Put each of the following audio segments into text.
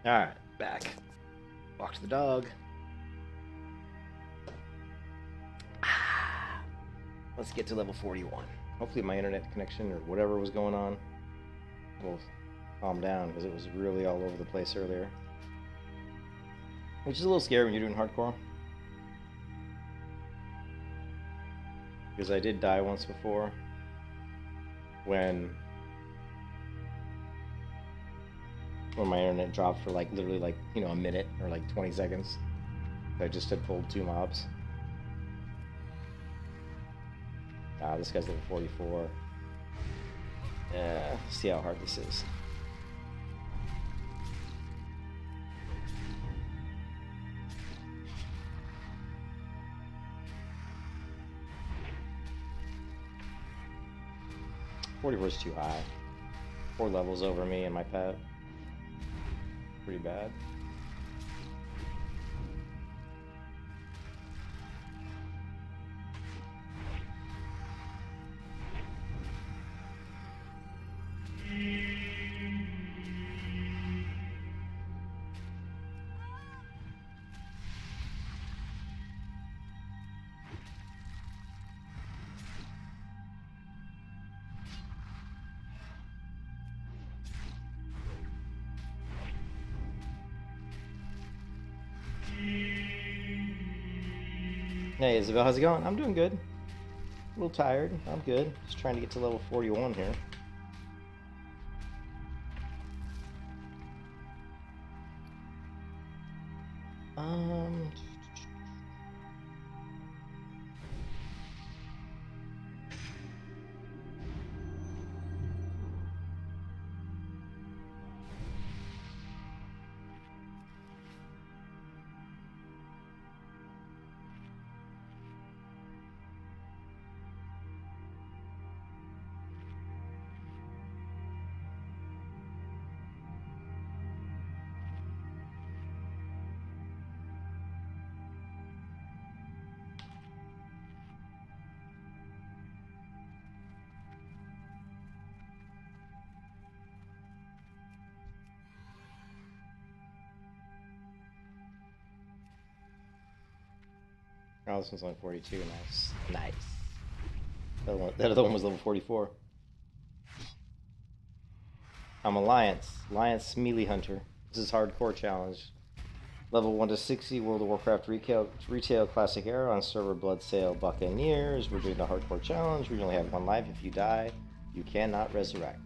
Alright, back. Walk the dog. Let's get to level 41. Hopefully my internet connection or whatever was going on will calm down, because it was really all over the place earlier. Which is a little scary when you're doing hardcore. Because I did die once before when my internet dropped for like literally like, you know, a minute or like 20 seconds. I just had pulled 2 mobs. Ah, this guy's level 44. Yeah, see how hard this is. $44 is too high. 4 levels over me and my pet. Pretty bad. Hey Isabel, how's it going? I'm doing good. A little tired. I'm good. Just trying to get to level 41 here. Um... Oh, this one's only 42. Nice. Nice. That other one was level 44. I'm Alliance. Alliance Melee Hunter. This is hardcore challenge. Level 1 to 60 World of Warcraft Retail Classic Era on server Bloodsail Buccaneers. We're doing the hardcore challenge. We only have 1 life. If you die, you cannot resurrect.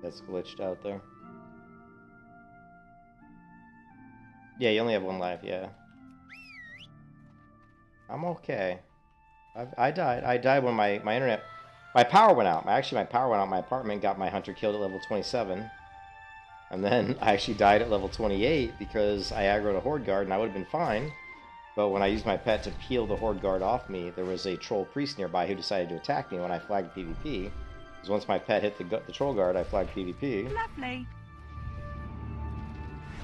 That's glitched out there. Yeah, you only have 1 life, yeah. I'm okay. I died. I died when my internet... My power went out. Actually, my power went out in my apartment, got my hunter killed at level 27. And then I actually died at level 28 because I aggroed a horde guard and I would have been fine. But when I used my pet to peel the Horde Guard off me, there was a Troll Priest nearby who decided to attack me when I flagged PvP. Because once my pet hit the Troll Guard, I flagged PvP. Lovely.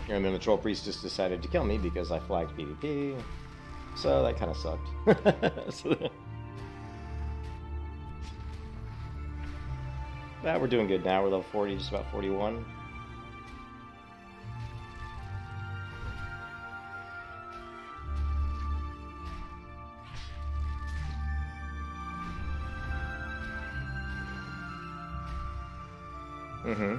And then the Troll Priest just decided to kill me because I flagged PvP. So that kind of sucked. We're doing good now. We're level 40, just about 41. Mm-hmm.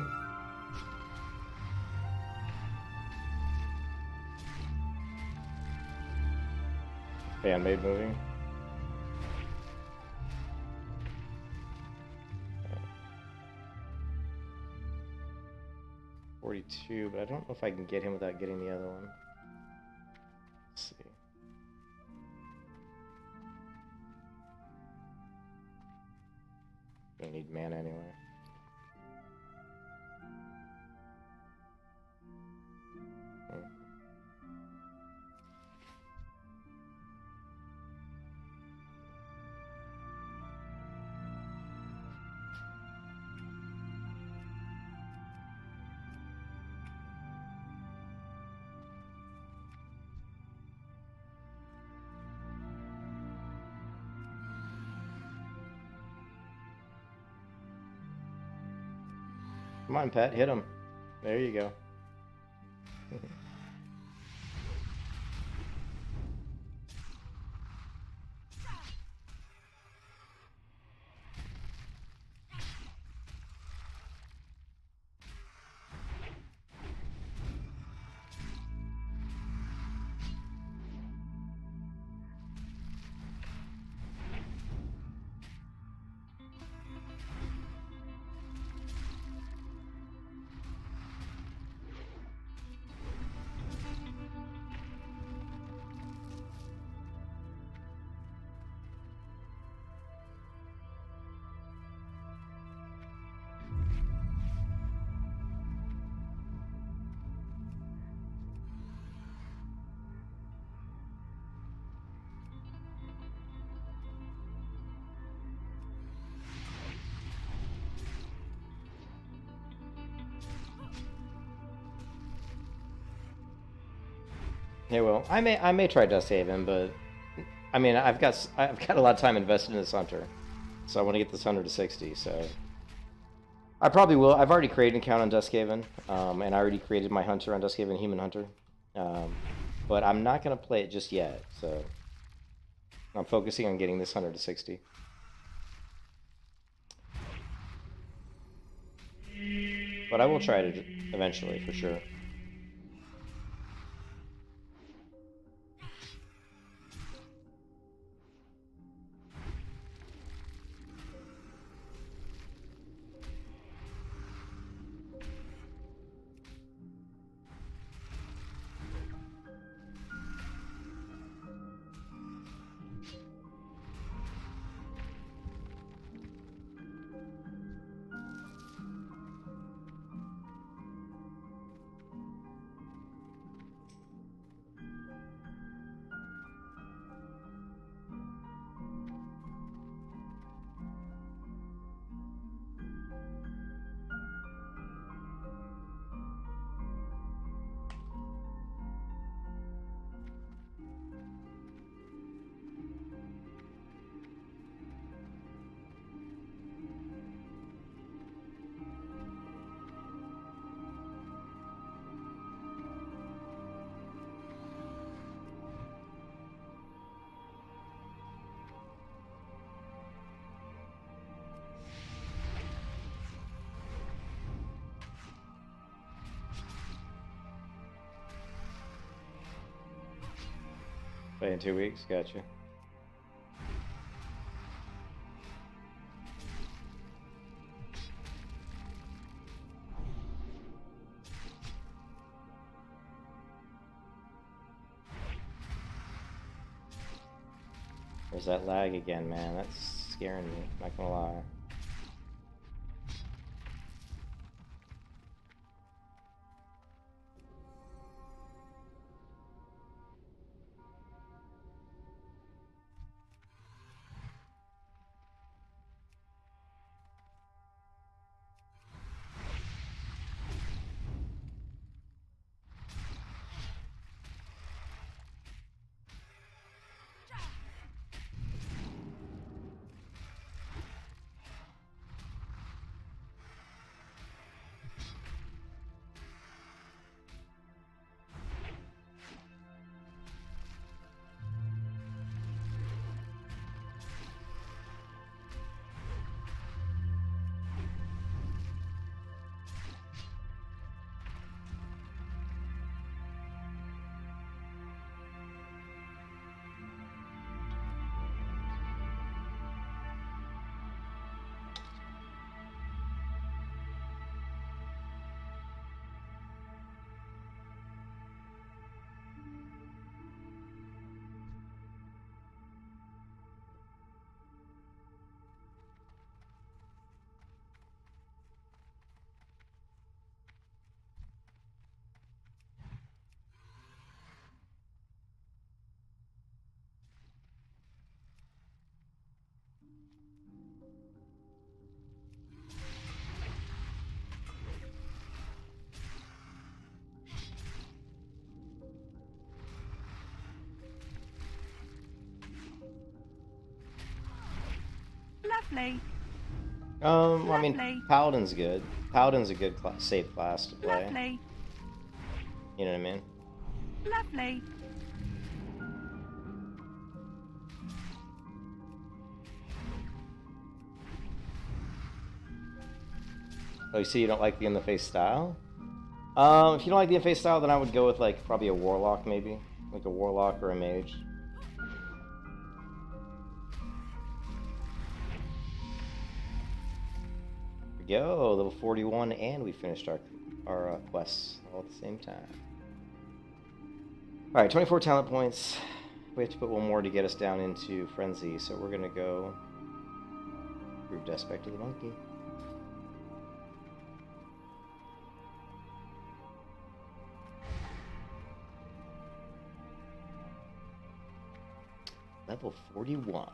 Fan-made movie. 42, but I don't know if I can get him without getting the other one. Let's see. Gonna need mana anyway. Come on, pet, hit him. There you go. Hey, well, I may try to save him, but I mean, I've got a lot of time invested in this hunter, so I want to get this hunter to 60. So I probably will. I've already created an account on Duskhaven, and I already created my hunter on Duskhaven, Human Hunter, but I'm not gonna play it just yet. So I'm focusing on getting this hunter to 60. But I will try it eventually, for sure. Play in 2 weeks, gotcha. There's that lag again, man. That's scaring me, not gonna lie. Lovely. I mean, Paladin's good. Paladin's a good safe class to play. Lovely. You know what I mean? Lovely. Oh, you see you don't like the in-the-face style? If you don't like the in-face style, then I would go with, like, probably a Warlock, maybe. Like a Warlock or a Mage. Here we go, level 41, and we finished our quests all at the same time. Alright, 24 talent points. We have to put one more to get us down into Frenzy, so we're gonna go Grouped Aspect of the Monkey. Level 41.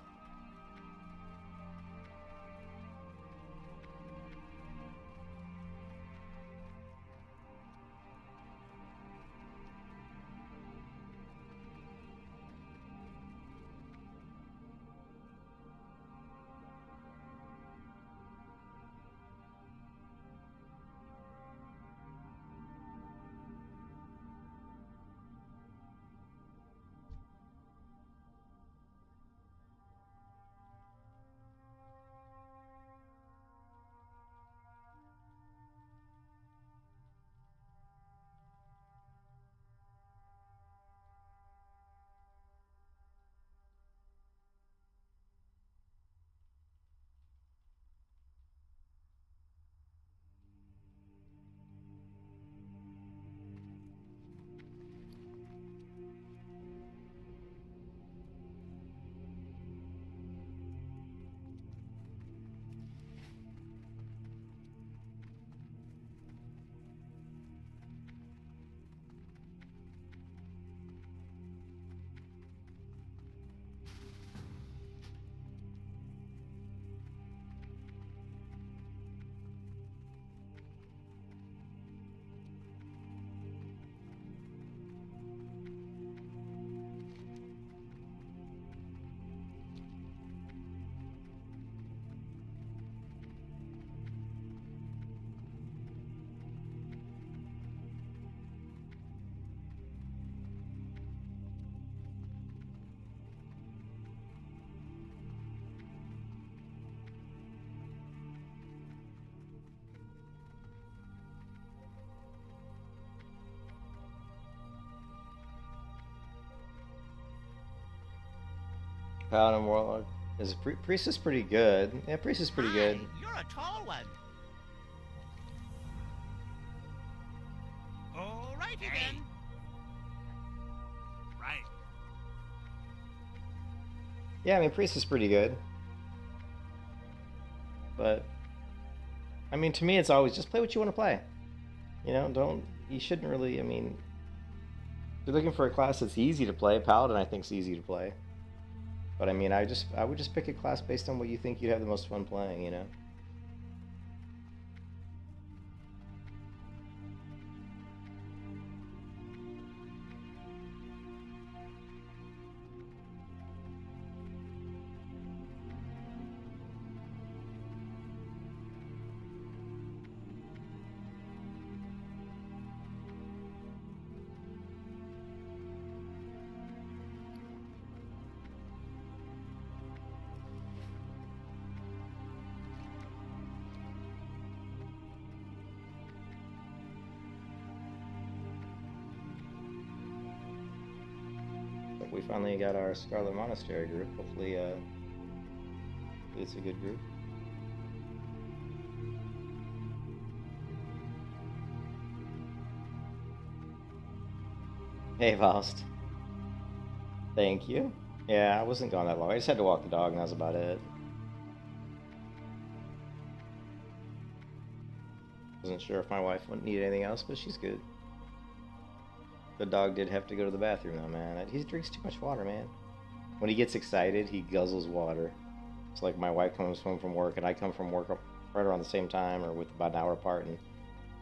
Paladin Warlock. Is Priest is pretty good. Yeah, Priest is pretty good. You're a tall one. All righty then. Right. Yeah, I mean, Priest is pretty good. But, I mean, to me, it's always just play what you want to play. You know, you shouldn't really, I mean, if you're looking for a class that's easy to play, Paladin I think is easy to play. But I mean, I would just pick a class based on what you think you'd have the most fun playing, you know? We finally got our Scarlet Monastery group. Hopefully, it's a good group. Hey, Faust. Thank you. Yeah, I wasn't gone that long. I just had to walk the dog, and that was about it. Wasn't sure if my wife wouldn't need anything else, but she's good. The dog did have to go to the bathroom though, man. He drinks too much water, man. When he gets excited, he guzzles water. It's like my wife comes home from work and I come from work right around the same time or with about an hour apart, and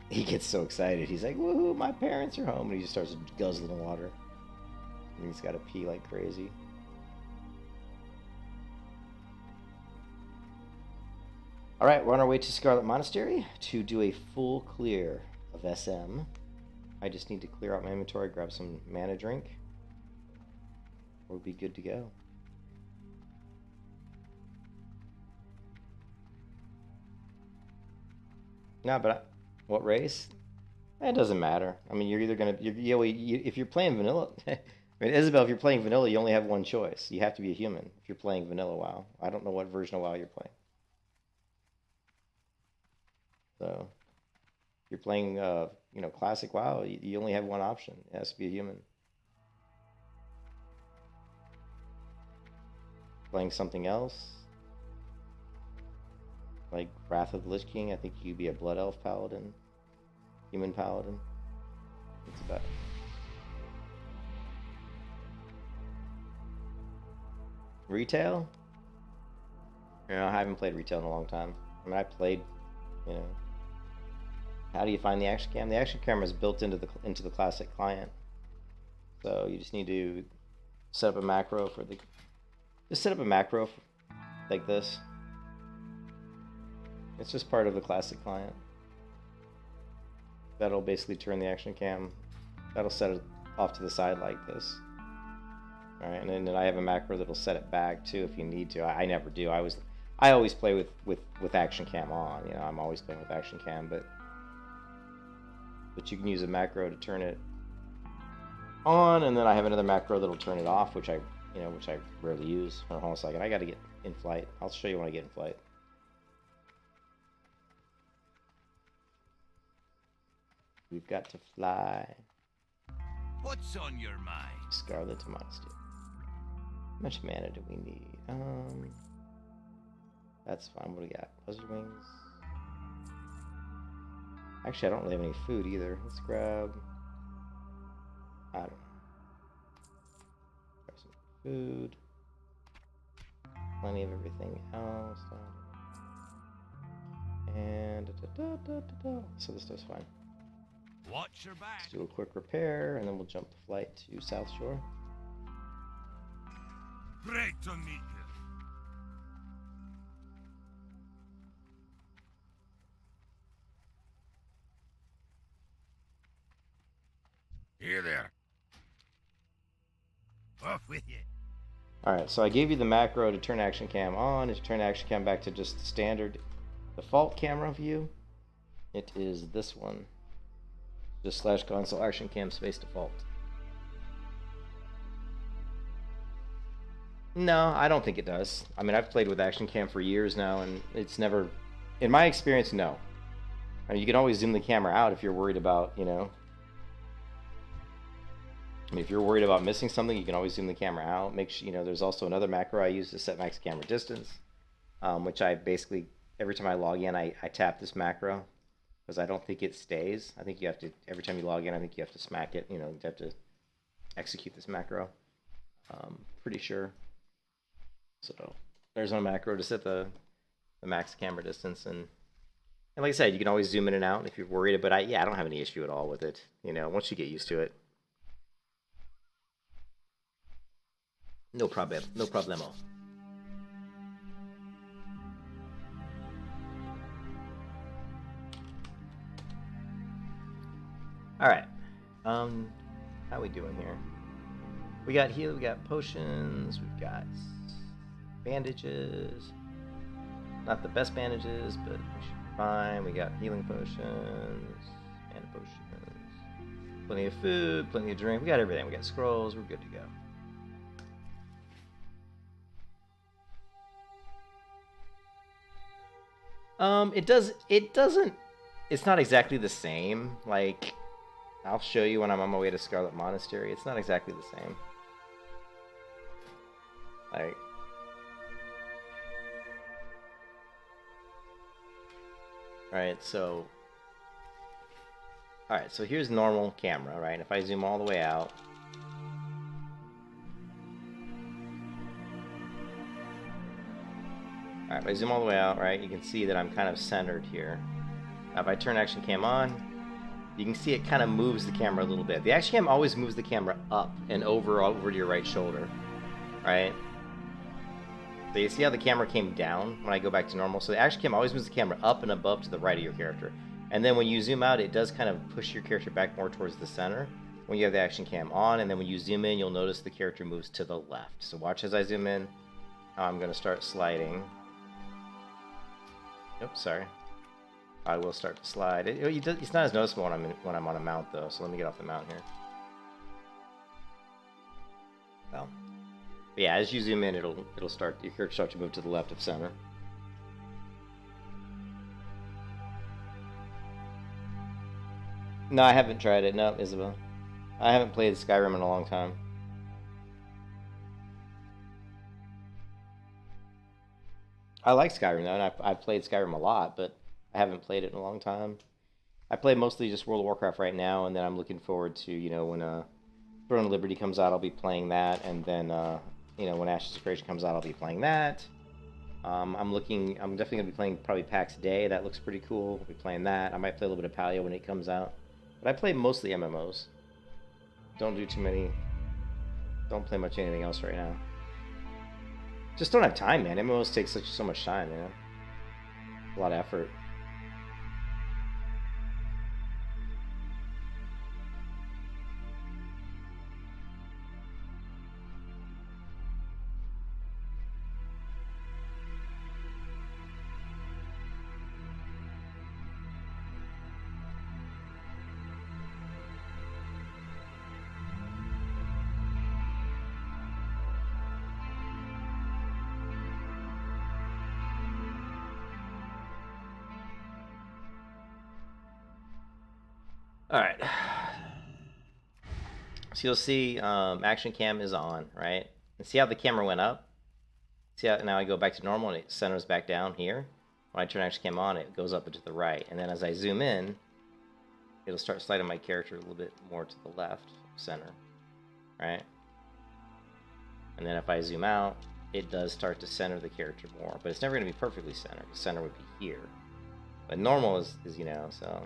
he gets so excited. He's like, woohoo, my parents are home. And he just starts guzzling water. And he's got to pee like crazy. Alright, we're on our way to Scarlet Monastery to do a full clear of SM. I just need to clear out my inventory, grab some mana drink. We'll be good to go. No, but what race? It doesn't matter. I mean, you're either gonna if you're playing vanilla. I mean, Isabel, if you're playing vanilla, you only have one choice. You have to be a human if you're playing vanilla WoW. I don't know what version of WoW you're playing. So, if you're playing, classic WoW, you only have one option. It has to be a human. Playing something else, like Wrath of the Lich King, I think you could be a Blood Elf Paladin, human Paladin. That's about it. Retail? I haven't played retail in a long time. I mean, I played, How do you find the action cam? The action camera is built into the classic client, so you just need to set up a macro for the. Just set up a macro like this. It's just part of the classic client. That'll basically turn the action cam. That'll set it off to the side like this. Alright, and then I have a macro that'll set it back too if you need to. I never do. I always play with action cam on. I'm always playing with action cam, but you can use a macro to turn it on, and then I have another macro that'll turn it off, which I rarely use. Hold on a second, I gotta get in flight. I'll show you when I get in flight. We've got to fly. What's on your mind? Scarlet Monastery. How much mana do we need? That's fine. What do we got? Buzzard wings. Actually, I don't really have any food either. Let's grab. I don't know. Grab some food. Plenty of everything else. And so this stuff's fine. Watch your back. Let's do a quick repair, and then we'll jump the flight to South Shore. Great to meet you. Here there. Off with you. Alright, so I gave you the macro to turn action cam on, and to turn action cam back to just the standard default camera view. It is this one. Just / console action cam space default. No, I don't think it does. I mean, I've played with action cam for years now, and it's never, in my experience, no. I mean, you can always zoom the camera out if you're worried about, I mean, if you're worried about missing something, you can always zoom the camera out. Make sure, there's also another macro I use to set max camera distance, which I basically, every time I log in, I tap this macro, because I don't think it stays. I think you have to, every time you log in, I think you have to smack it, you have to execute this macro. Pretty sure. So there's no macro to set the max camera distance, and like I said, you can always zoom in and out if you're worried. But I don't have any issue at all with it. Once you get used to it, no problem, no problemo. All right, how we doing here? We got heal, we got potions, we've got bandages. Not the best bandages, but we should be fine. We got healing potions, mana potions, plenty of food, plenty of drink. We got everything. We got scrolls. We're good to go. It doesn't. It's not exactly the same. Like, I'll show you when I'm on my way to Scarlet Monastery. It's not exactly the same. Like, alright, so here's normal camera, right? If I zoom all the way out, alright, if I zoom all the way out, right, you can see that I'm kind of centered here. Now, if I turn action cam on, you can see it kind of moves the camera a little bit. The action cam always moves the camera up and over to your right shoulder, right? So you see how the camera came down when I go back to normal? So the action cam always moves the camera up and above to the right of your character. And then when you zoom out, it does kind of push your character back more towards the center when you have the action cam on. And then when you zoom in, you'll notice the character moves to the left. So watch as I zoom in. Now I'm going to start sliding. Oops, sorry. I will start to slide. It's not as noticeable when I'm on a mount, though. So let me get off the mount here. Well. But yeah, as you zoom in, your character start to move to the left of center. No, I haven't tried it. No, Isabel. I haven't played Skyrim in a long time. I like Skyrim though, and I've played Skyrim a lot, but I haven't played it in a long time. I play mostly just World of Warcraft right now, and then I'm looking forward to, when Throne of Liberty comes out, I'll be playing that, and then when Ashes of Creation comes out, I'll be playing that. I'm definitely gonna be playing probably PAX Day. That looks pretty cool. I'll be playing that. I might play a little bit of Paleo when it comes out, but I play mostly MMOs. Don't play much anything else right now. Just don't have time, man. MMOs take so much time, a lot of effort. Alright. So you'll see action cam is on, right? And see how the camera went up? See how now I go back to normal and it centers back down here? When I turn action cam on, it goes up and to the right. And then as I zoom in, it'll start sliding my character a little bit more to the left, center, right? And then if I zoom out, it does start to center the character more. But it's never going to be perfectly centered. The center would be here. But normal is so...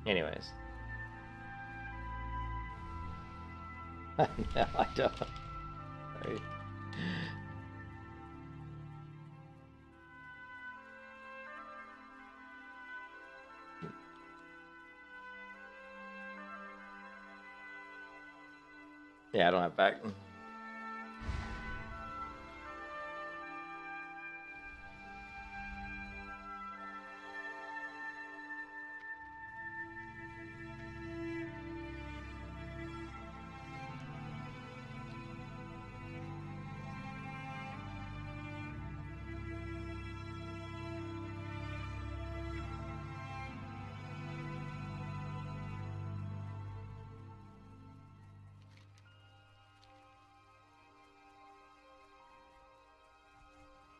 Anyways. No, I don't. Sorry. Yeah, I don't have back.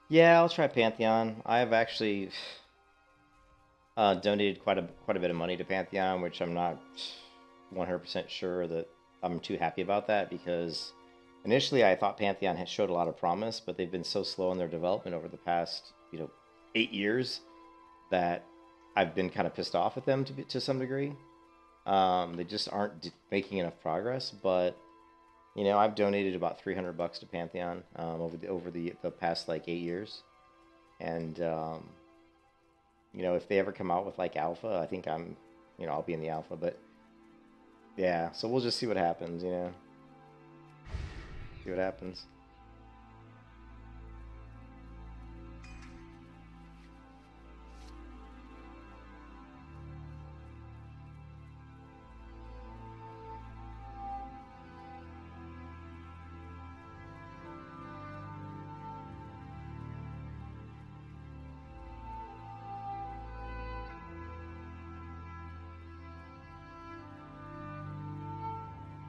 Yeah, I'll try Pantheon. I've actually donated quite a bit of money to Pantheon, which I'm not 100% sure that I'm too happy about that, because initially I thought Pantheon had showed a lot of promise, but they've been so slow in their development over the past 8 years that I've been kind of pissed off at them to some degree. They just aren't making enough progress, but I've donated about $300 to Pantheon over the past like 8 years, and if they ever come out with like alpha, I think I'll be in the alpha. But yeah, so we'll just see what happens. See what happens.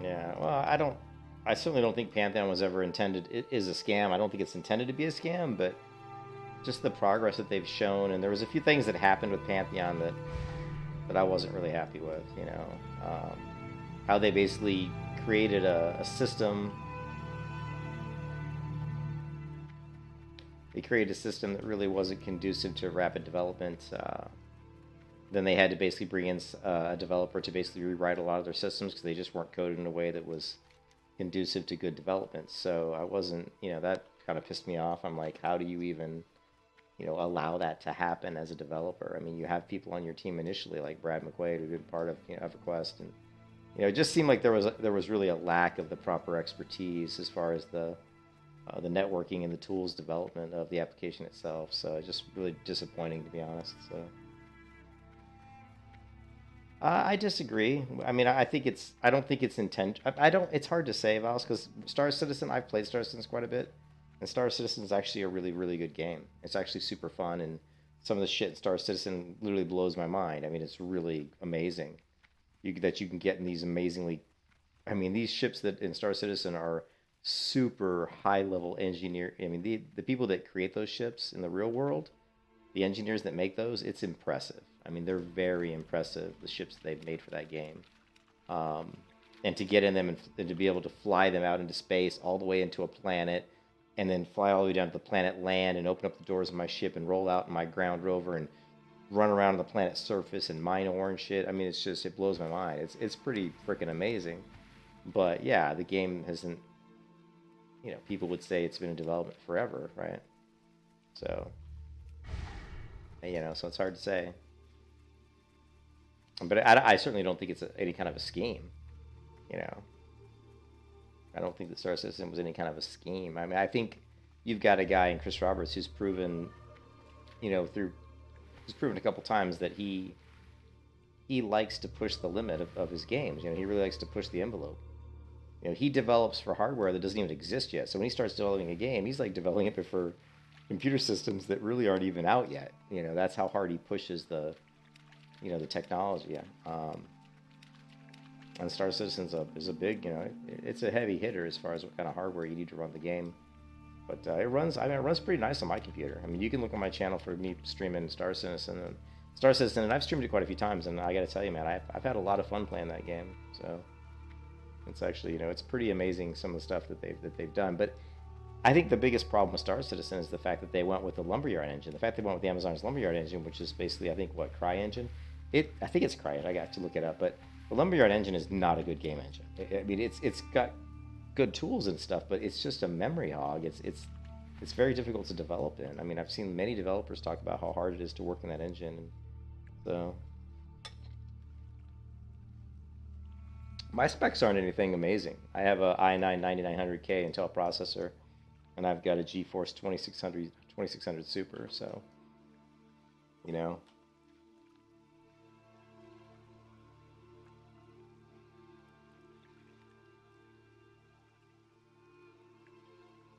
Yeah, well, I certainly don't think Pantheon was ever intended. It is a scam. I don't think it's intended to be a scam, but just the progress that they've shown, and there was a few things that happened with Pantheon that I wasn't really happy with. How they basically created a system. They created a system that really wasn't conducive to rapid development. then they had to basically bring in a developer to basically rewrite a lot of their systems because they just weren't coded in a way that was conducive to good development. So I wasn't, that kind of pissed me off. I'm like, how do you even, allow that to happen as a developer? I mean, you have people on your team initially, like Brad McQuaid, who'd been part of, EverQuest, and it just seemed like there was really a lack of the proper expertise as far as the networking and the tools development of the application itself. So it's just really disappointing, to be honest. So I disagree. I mean, I think it's. I don't think it's intent. I don't. It's hard to say, Vaels, because Star Citizen. I've played Star Citizen quite a bit, and Star Citizen is actually a really, really good game. It's actually super fun, and some of the shit in Star Citizen literally blows my mind. I mean, it's really amazing. That you can get in these amazingly. I mean, these ships that in Star Citizen are super high level engineer. I mean, the people that create those ships in the real world, the engineers that make those, it's impressive. I mean, they're very impressive, the ships they've made for that game. And to get in them and to be able to fly them out into space all the way into a planet and then fly all the way down to the planet, land, and open up the doors of my ship and roll out in my ground rover and run around the planet's surface and mine ore and shit. I mean, it blows my mind. It's pretty freaking amazing. But yeah, the game hasn't, people would say it's been in development forever, right? So, so it's hard to say. But I certainly don't think it's any kind of a scheme, I don't think the Star Citizen was any kind of a scheme. I mean, I think you've got a guy in Chris Roberts who's proven, he's proven a couple times that he likes to push the limit of his games. He really likes to push the envelope. He develops for hardware that doesn't even exist yet. So when he starts developing a game, he's like developing it for computer systems that really aren't even out yet. That's how hard he pushes the technology. And Star Citizen's is a big, it's a heavy hitter as far as what kind of hardware you need to run the game. But it runs pretty nice on my computer. I mean, you can look on my channel for me streaming Star Citizen, and I've streamed it quite a few times, and I got to tell you, man, I've had a lot of fun playing that game. So it's actually, it's pretty amazing some of the stuff that they've done. But I think the biggest problem with Star Citizen is the fact that they went with the Lumberyard engine. The fact they went with the Amazon's Lumberyard engine, which is basically, I think, what, CryEngine? I think it's CryEngine. I got to look it up, but the Lumberyard engine is not a good game engine. I mean, it's got good tools and stuff, but it's just a memory hog. It's very difficult to develop in. I mean, I've seen many developers talk about how hard it is to work in that engine. And so my specs aren't anything amazing. I have a i9 9900K Intel processor, and I've got a GeForce 2600 Super. So, you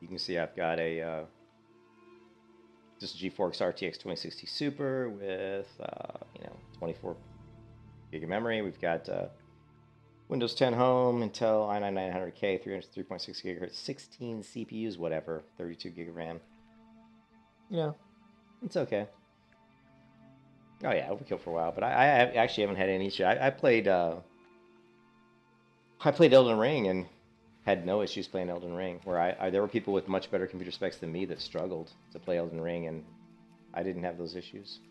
can see I've got a just a GeForce RTX 2060 Super with 24 gig of memory. We've got Windows 10 Home, Intel i9 9900K, 3.6 gigahertz, 16 CPUs, whatever, 32 gig of RAM. It's okay. Oh yeah, overkill for a while, but I actually haven't had any issue. I played Elden Ring and had no issues playing Elden Ring. Where there were people with much better computer specs than me that struggled to play Elden Ring, and I didn't have those issues.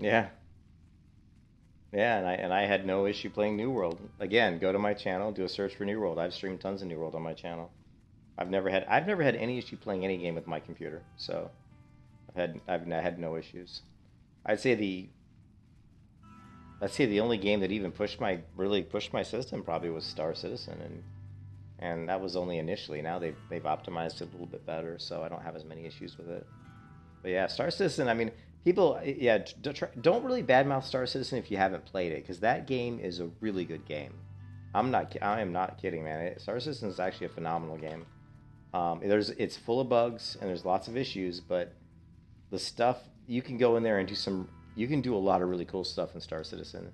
Yeah. Yeah, and I had no issue playing New World. Again, go to my channel, do a search for New World. I've streamed tons of New World on my channel. I've never had any issue playing any game with my computer. So I've had no issues. I'd say the I'd say the only game that even really pushed my system probably was Star Citizen, and that was only initially. Now they've optimized it a little bit better, so I don't have as many issues with it. But yeah, Star Citizen. I mean, people, yeah, don't really badmouth Star Citizen if you haven't played it, because that game is a really good game. I am not kidding, man. Star Citizen is actually a phenomenal game. It's full of bugs and there's lots of issues, but the stuff you can go in there and you can do a lot of really cool stuff in Star Citizen.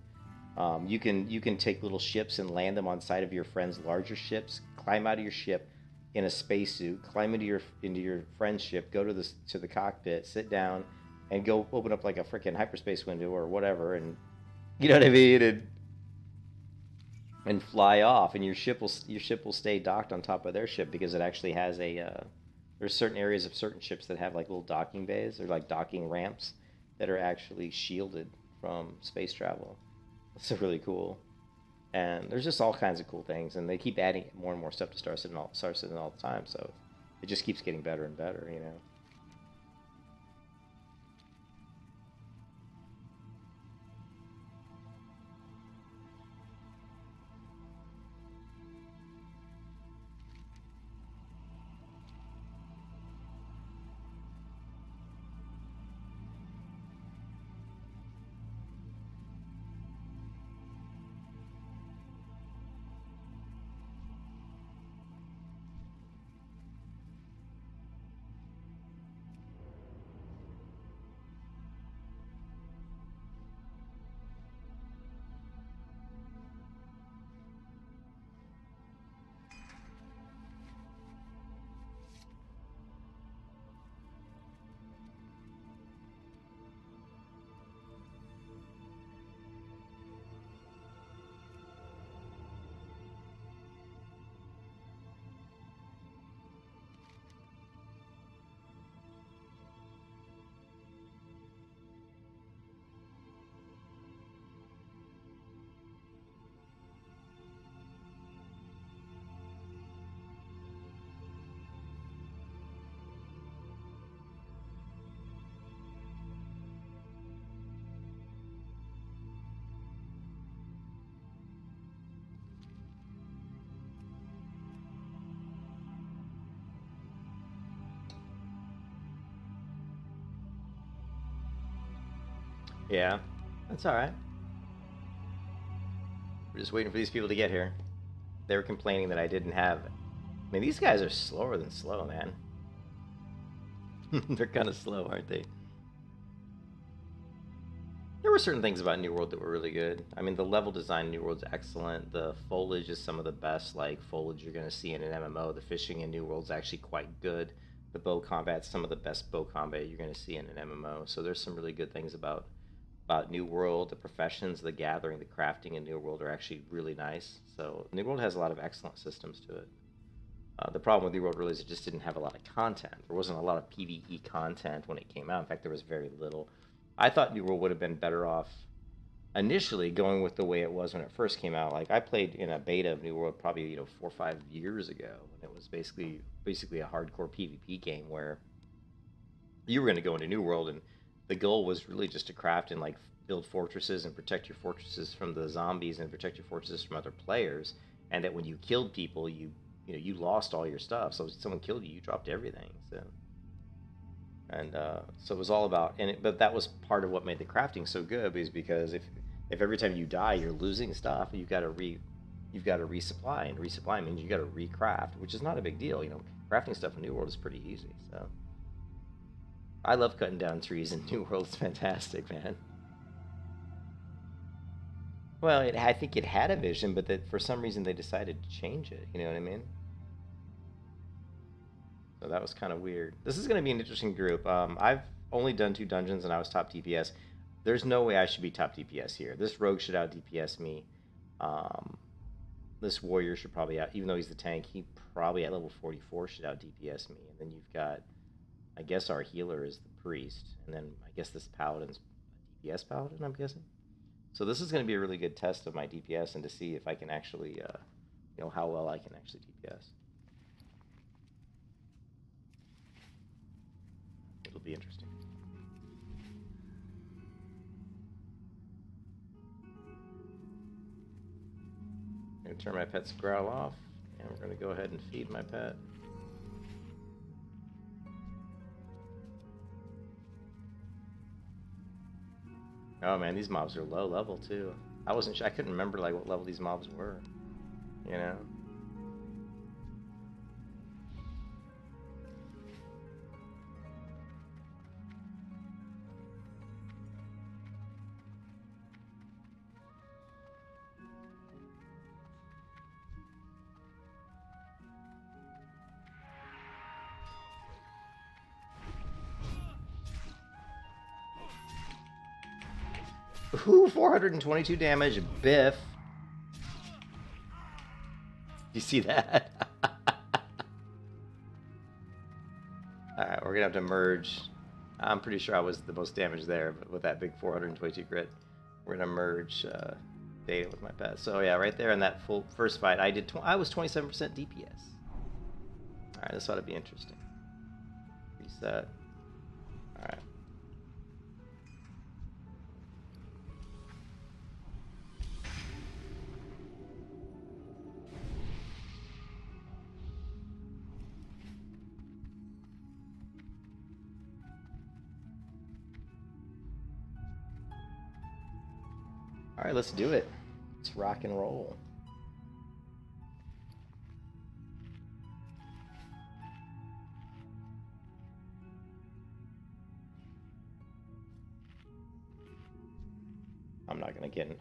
You can take little ships and land them on side of your friend's larger ships, climb out of your ship in a spacesuit, climb into your friend's ship, go to the cockpit, sit down, and go open up like a freaking hyperspace window or whatever, and you know what I mean, and fly off, and your ship will stay docked on top of their ship because it actually has there's certain areas of certain ships that have like little docking bays or like docking ramps that are actually shielded from space travel. It's really cool. And there's just all kinds of cool things, and they keep adding more and more stuff to Star Citizen all the time, so it just keeps getting better and better, you know. Yeah, that's all right. We're just waiting for these people to get here. They were complaining that I didn't have. I mean, these guys are slower than slow, man. They're kind of slow, aren't they? There were certain things about New World that were really good. I mean, the level design in New World's excellent. The foliage is some of the best, like, foliage you're going to see in an MMO. The fishing in New World's actually quite good. The bow combat's some of the best bow combat you're going to see in an MMO. So there's some really good things about New World. The professions, the gathering, the crafting in New World are actually really nice. So New World has a lot of excellent systems to it. The problem with New World really is it just didn't have a lot of content. There wasn't a lot of PvE content when it came out. In fact, there was very little. I thought New World would have been better off initially going with the way it was when it first came out. Like I played in a beta of New World probably 4 or 5 years ago, and it was basically a hardcore PvP game where you were going to go into New World, and the goal was really just to craft and like build fortresses and protect your fortresses from the zombies and protect your fortresses from other players, and that when you killed people, you lost all your stuff. So if someone killed you, you dropped everything. So it was all about, but that was part of what made the crafting so good, is because if every time you die you're losing stuff, you've got to resupply, and resupply means you got to recraft, which is not a big deal. Crafting stuff in New World is pretty easy. So I love cutting down trees in New World. It's fantastic, man. Well, I think it had a vision, but that for some reason they decided to change it. You know what I mean? So that was kind of weird. This is going to be an interesting group. I've only done 2 dungeons, and I was top DPS. There's no way I should be top DPS here. This rogue should out DPS me. This warrior should probably out, even though he's the tank, he probably at level 44 should out DPS me. And then you've got, I guess our healer is the priest, and then I guess this paladin's DPS paladin, I'm guessing. So this is going to be a really good test of my DPS and to see if I can actually, you know, how well I can actually DPS. It'll be interesting. I'm going to turn my pet's growl off, and we're going to go ahead and feed my pet. Oh man, these mobs are low level too. I wasn't sure, I couldn't remember like what level these mobs were, you know? Ooh, 422 damage, biff. You see that? Alright, we're gonna have to merge. I'm pretty sure I was the most damaged there, but with that big 422 crit, we're gonna merge data with my pet. So yeah, right there in that full first fight, I was 27% DPS. Alright, this ought to be interesting. Reset. Alright. All right, let's do it. Let's rock and roll.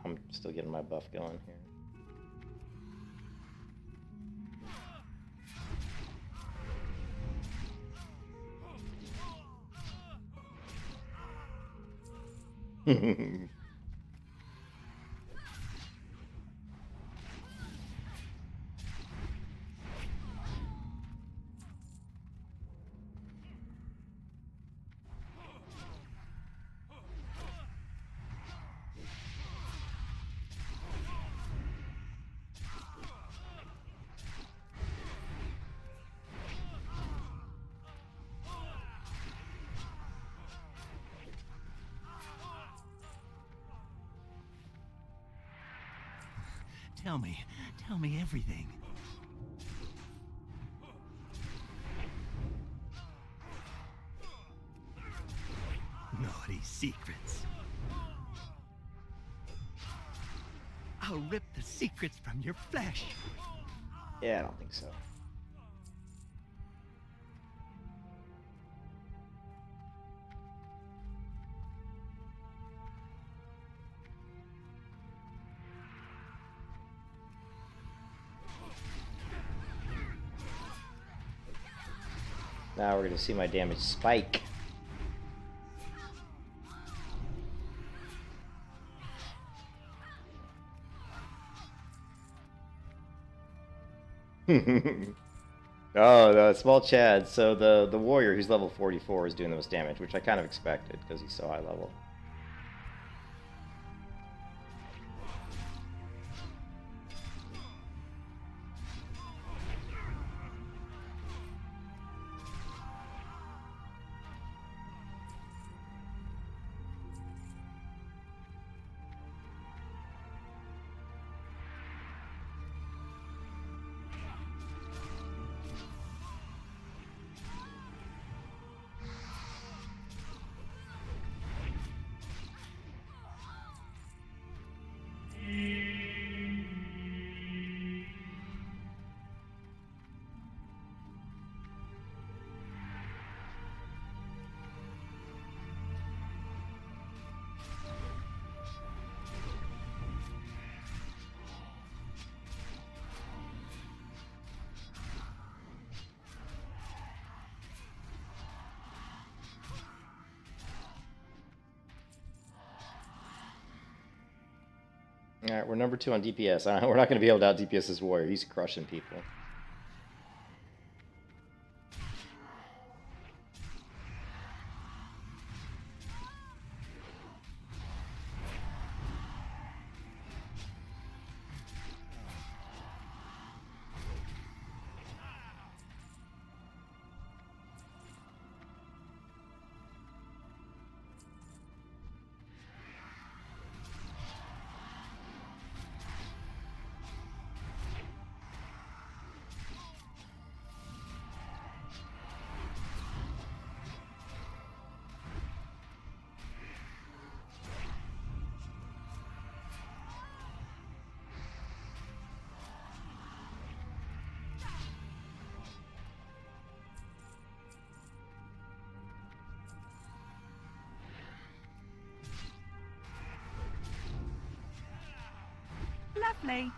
I'm still getting my buff going here. Tell me everything. Naughty secrets. I'll rip the secrets from your flesh. Yeah, I don't think so. Now we're going to see my damage spike. Oh, the small Chad. So the warrior who's level 44 is doing the most damage, which I kind of expected because he's so high level. Alright, we're number 2 on DPS. We're not going to be able to out DPS this warrior. He's crushing people. Lovely.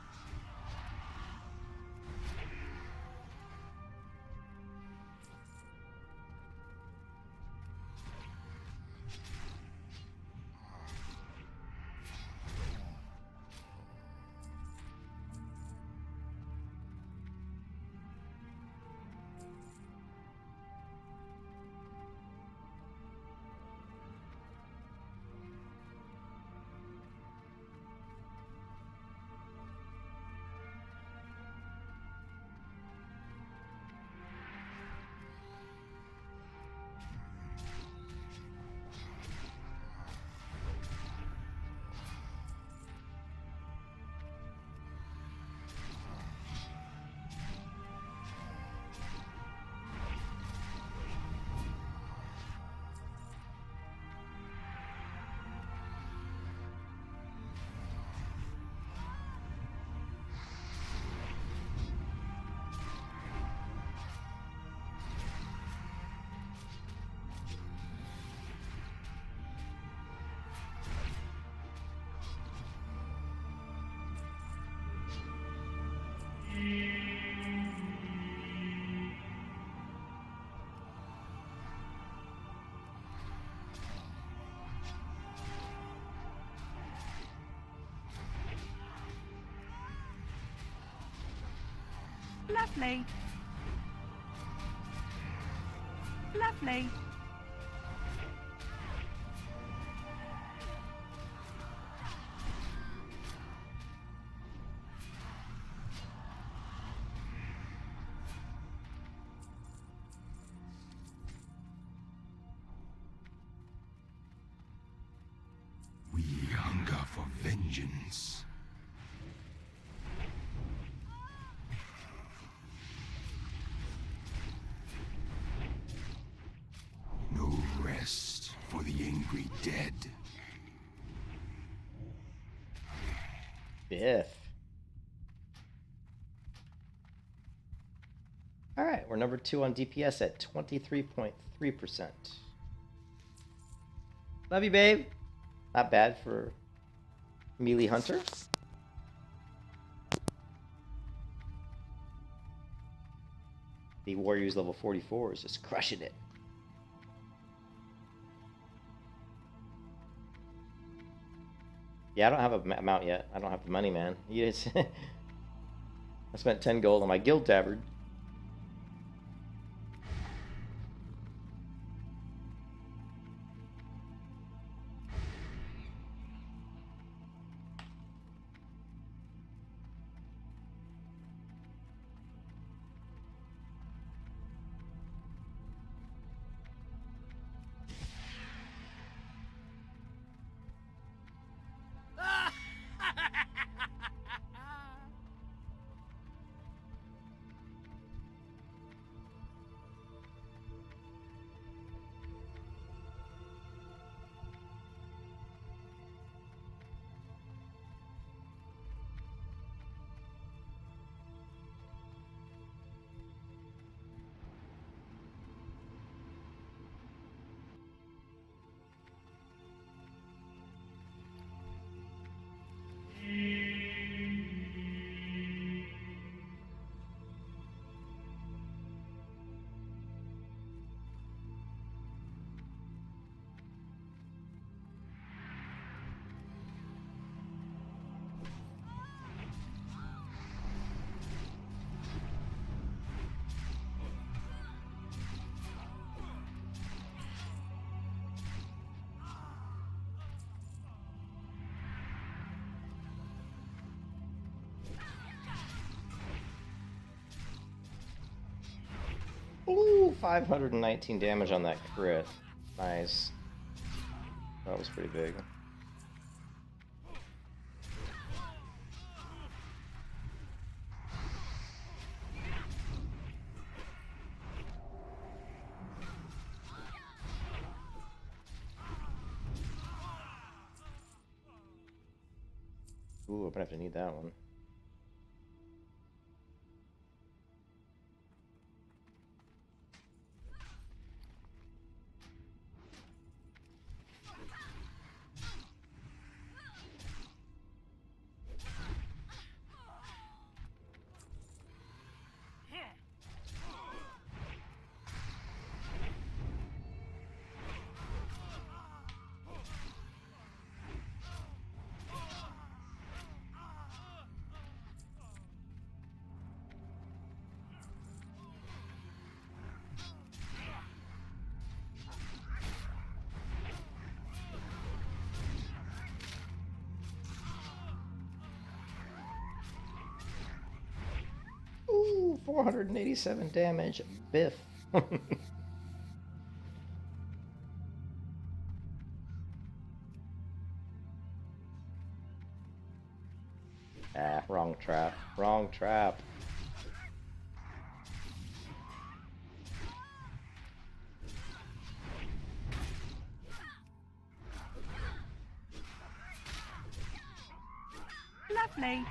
Lovely. Lovely. We hunger for vengeance. No rest for the angry dead. Biff. Alright, we're number 2 on DPS at 23.3%. Love you, babe. Not bad for melee hunter. The warrior's level 44 is just crushing it. Yeah, I don't have a mount yet. I don't have the money, man. Yes. I spent 10 gold on my guild tabard. Ooh, 519 damage on that crit. Nice. That was pretty big. Ooh, I'm gonna have to need that one. 487 damage. Biff. Ah, wrong trap. Wrong trap. Lovely.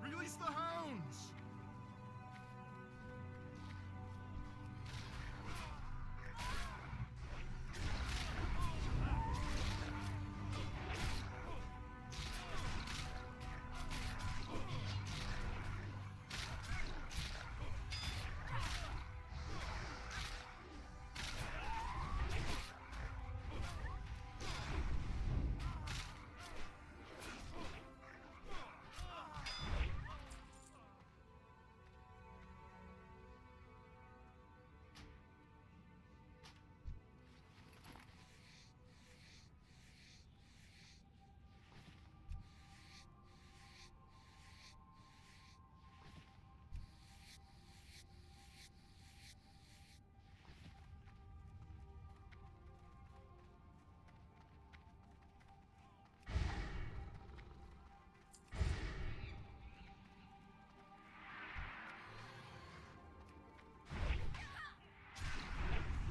Release the hounds!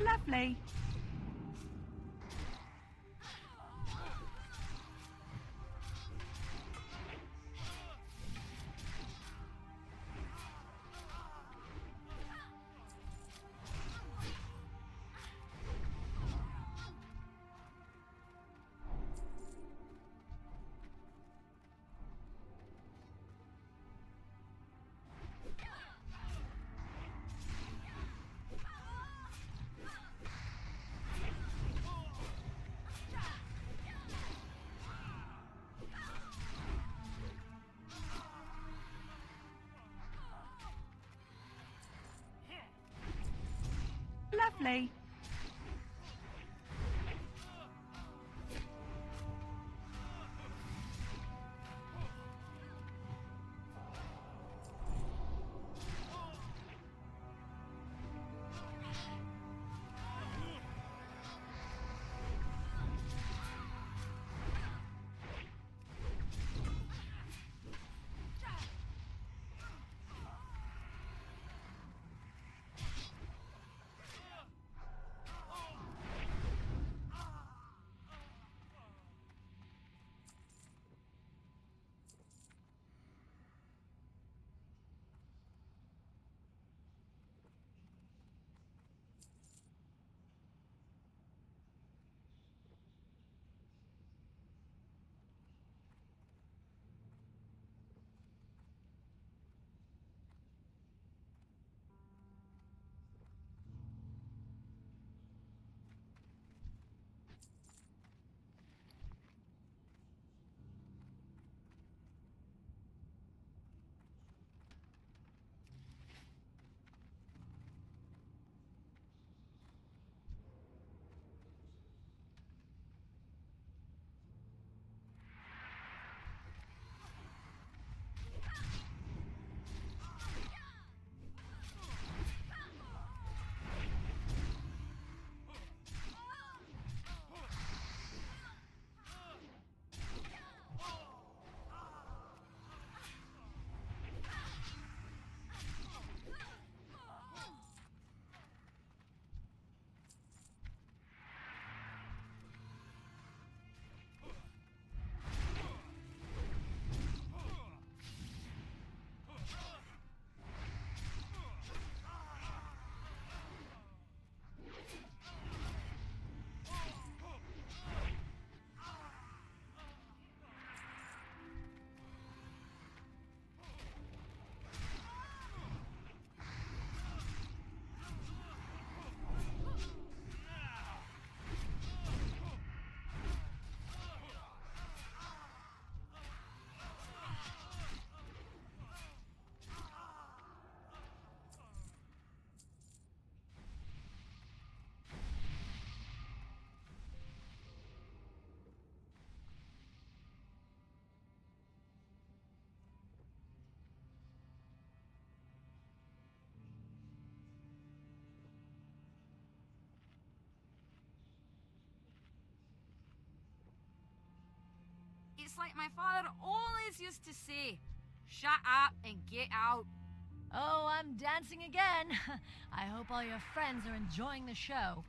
Lovely. Lovely. It's like my father always used to say, shut up and get out. Oh, I'm dancing again. I hope all your friends are enjoying the show.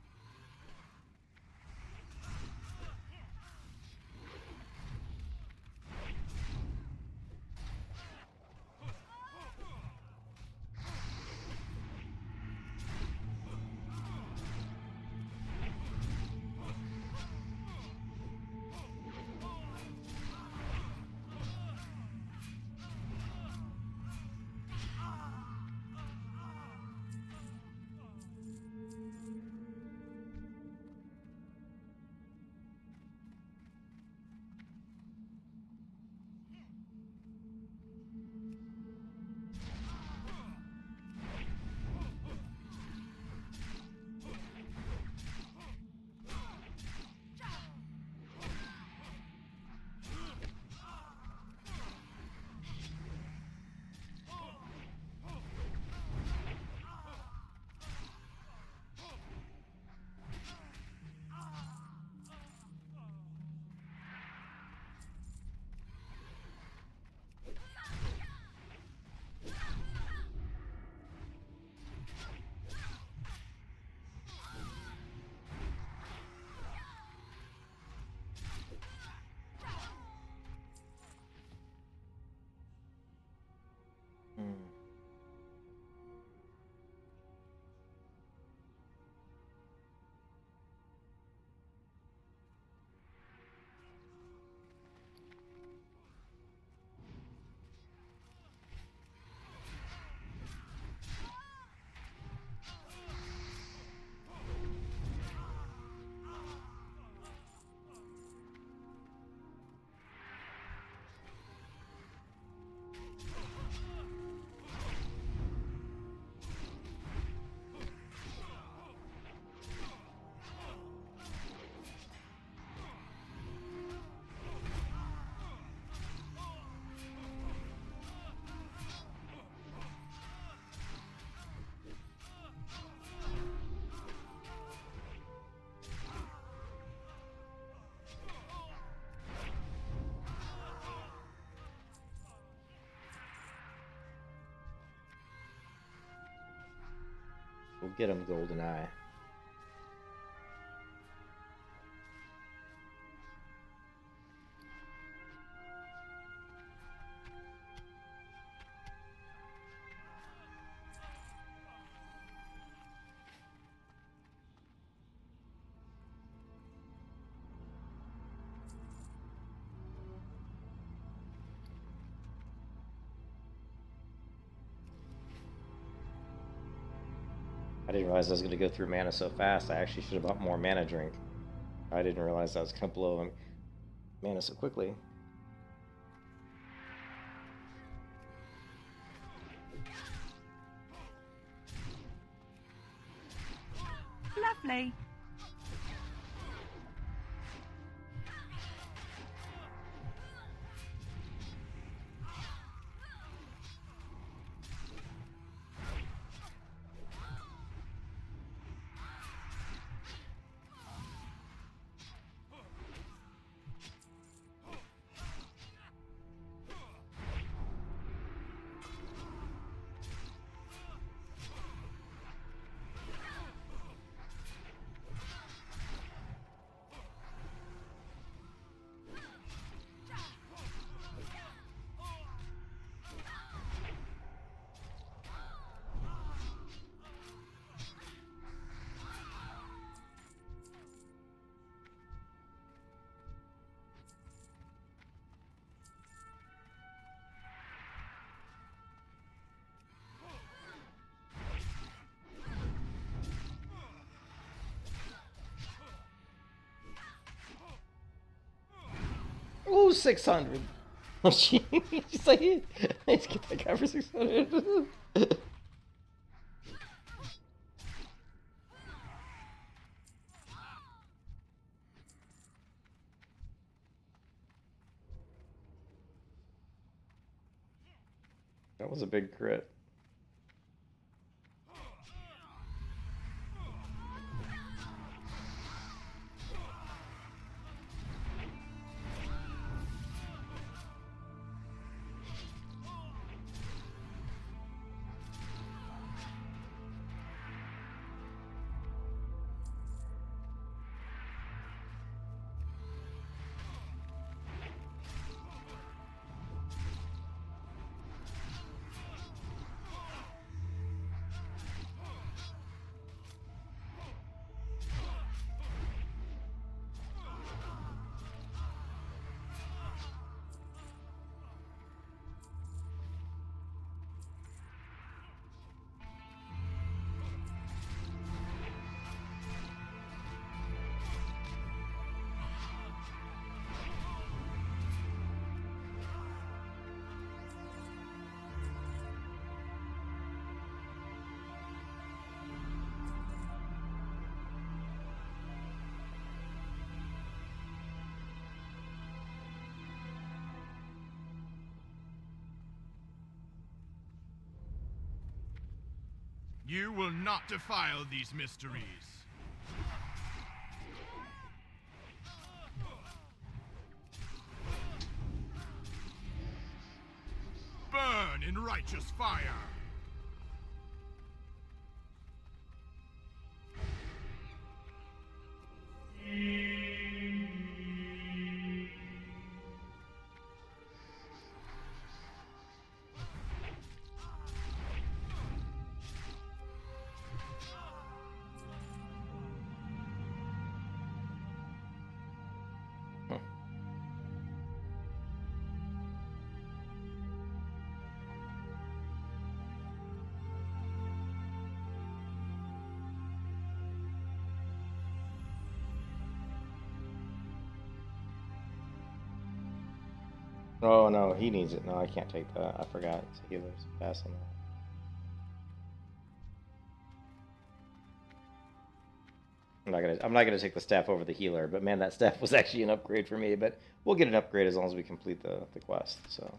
We'll get him, Golden Eye. I didn't realize I was going to go through mana so fast. I actually should have bought more mana drink. I didn't realize I was going to blow mana so quickly. Lovely. Ooh, 600. Oh, she's like, let's get that guy for 600. That was a big crit. You will not defile these mysteries. Burn in righteous fire. Oh no, he needs it. No, I can't take that. I forgot. It's a healer's pass on that. I'm not gonna take the staff over the healer, but man, that staff was actually an upgrade for me. But we'll get an upgrade as long as we complete the quest. So.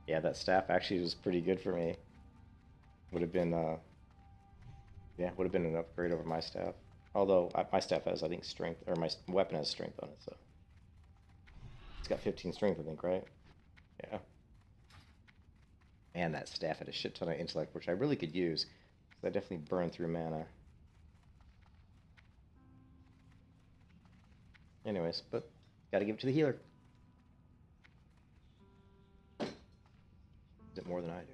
Yeah, that staff actually was pretty good for me. Would have been, yeah, would have been an upgrade over my staff. Although my staff has, I think, strength, or my weapon has strength on it, so it's got 15 strength, I think, right? Yeah. Man, that staff had a shit ton of intellect, which I really could use. I definitely burned through mana. Anyways, but gotta give it to the healer. Is it more than I do?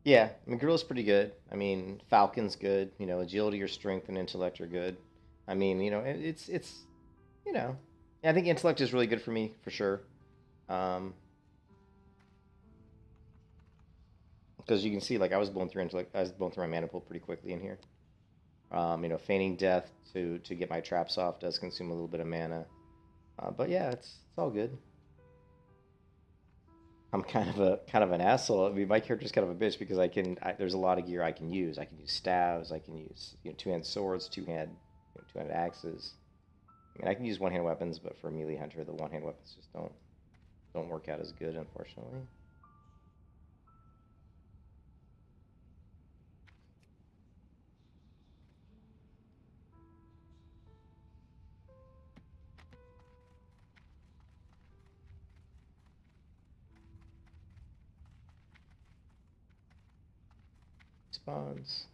Yeah, I mean, Gorilla's pretty good. I mean, Falcon's good. You know, agility or strength and intellect are good. I mean, you know, it's you know, yeah, I think intellect is really good for me for sure. Because you can see, like, I was blowing through intellect, I was blowing through my mana pool pretty quickly in here. You know, feigning death to get my traps off does consume a little bit of mana. But yeah, it's all good. I'm kind of an asshole. I mean, my character's kind of a bitch because there's a lot of gear I can use. I can use staves. I can use, you know, two-hand swords, two-handed axes. I mean, I can use one-hand weapons, but for a melee hunter, the one-hand weapons just don't work out as good, unfortunately. Spawns.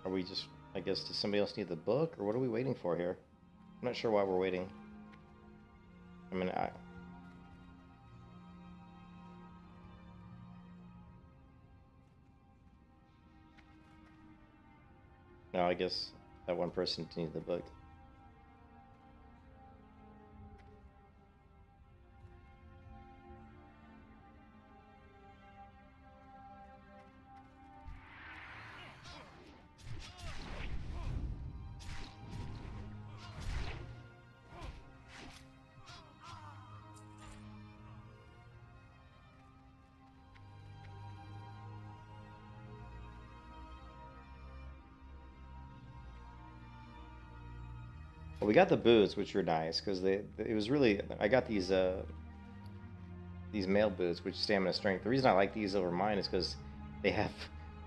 Are we just, I guess, does somebody else need the book, or what are we waiting for here? I'm not sure why we're waiting. I mean, no, I guess that one person needs the book. Well, we got the boots, which were nice because it was really, I got these mail boots, which stamina strength. The reason I like these over mine is because they have,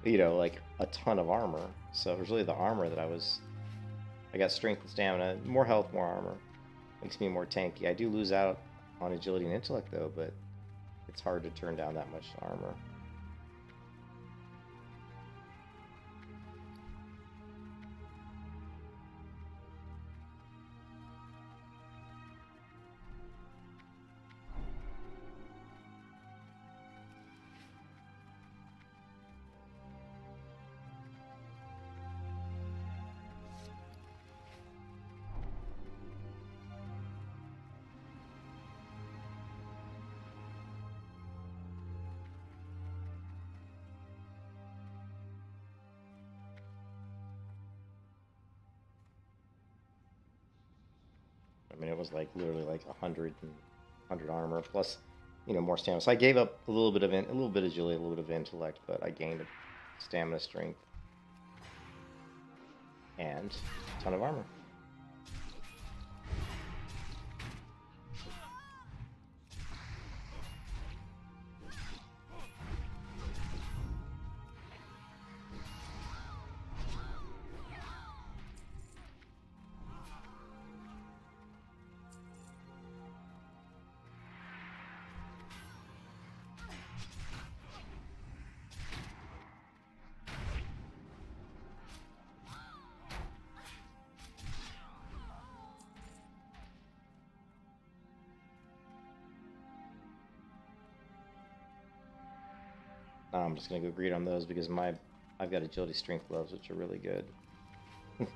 you know, like a ton of armor. So it was really the armor that I was I got strength and stamina, more health, more armor. Makes me more tanky. I do lose out on agility and intellect though, but it's hard to turn down that much armor. I mean, it was like literally like 100 armor plus, you know, more stamina. So I gave up a little bit of agility, a little bit of intellect, but I gained stamina, strength, and a ton of armor. Now I'm just gonna go greed on those because I've got agility strength gloves, which are really good. So.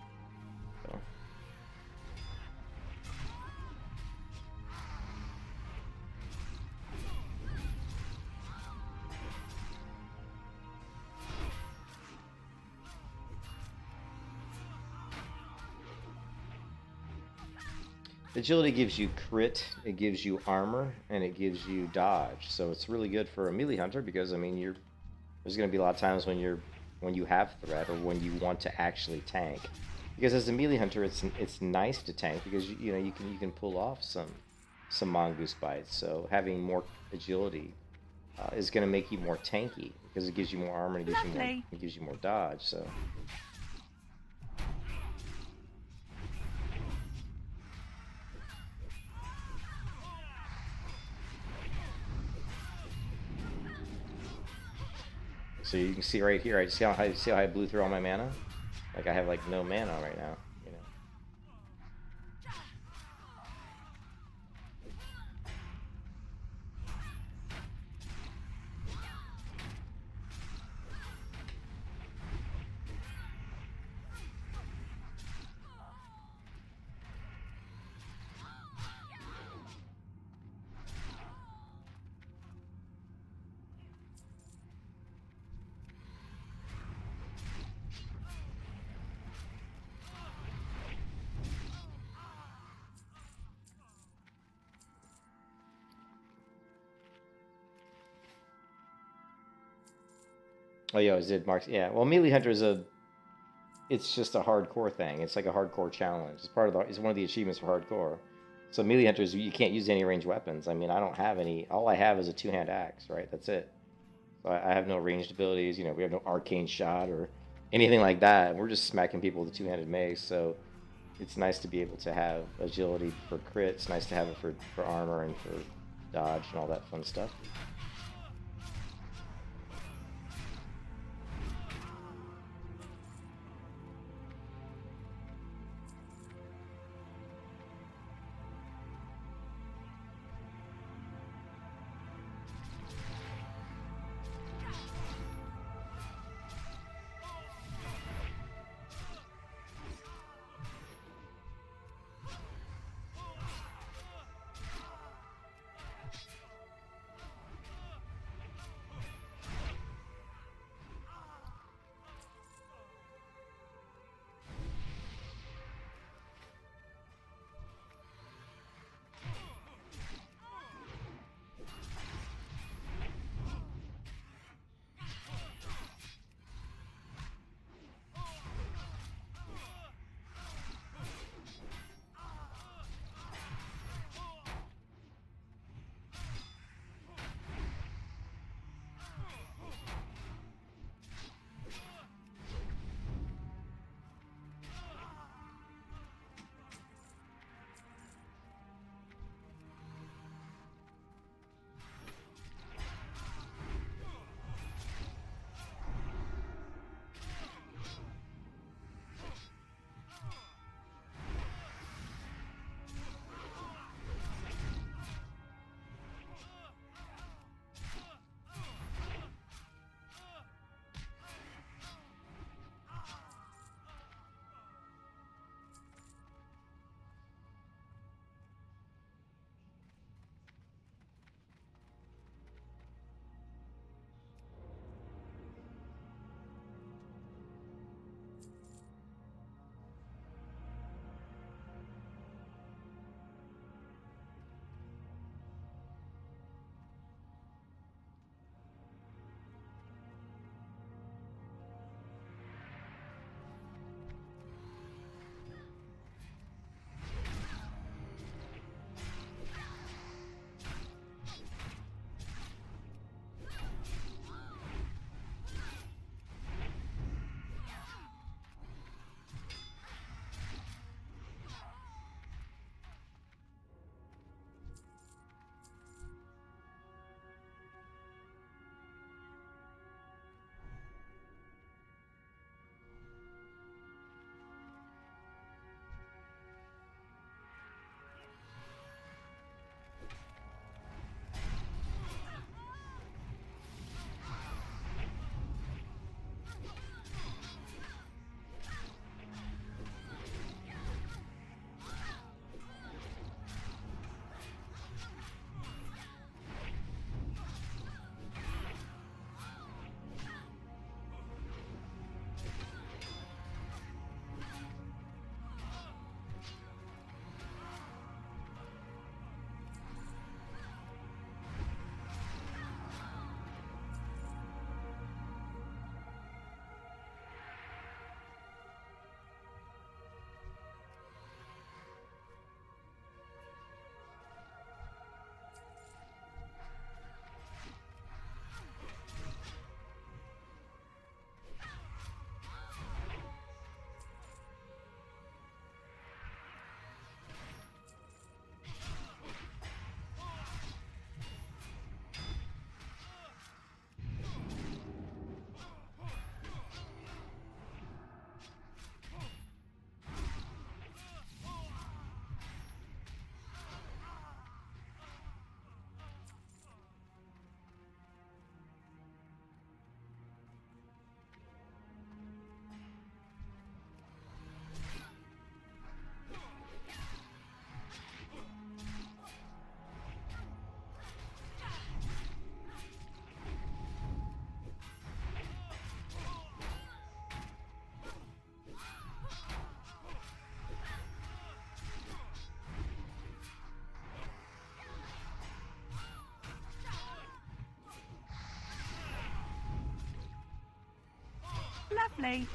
Agility gives you crit, it gives you armor, and it gives you dodge. So it's really good for a melee hunter because I mean there's going to be a lot of times when you have threat or when you want to actually tank. Because as a melee hunter, it's nice to tank because you know you can pull off some mongoose bites. So having more agility is going to make you more tanky because it gives you more armor and it gives you more dodge. So. So you can see right here, I see how I blew through all my mana? Like I have like no mana right now, you know. Oh yeah, it did Mark. Yeah, well, melee hunter it's just a hardcore thing. It's like a hardcore challenge. It's one of the achievements for hardcore. So melee hunters, you can't use any ranged weapons. I mean, I don't have any. All I have is a two-hand axe, right? That's it. So I have no ranged abilities. You know, we have no arcane shot or anything like that. We're just smacking people with a two-handed mace. So it's nice to be able to have agility for crit. It's nice to have it for armor and for dodge and all that fun stuff. Lovely.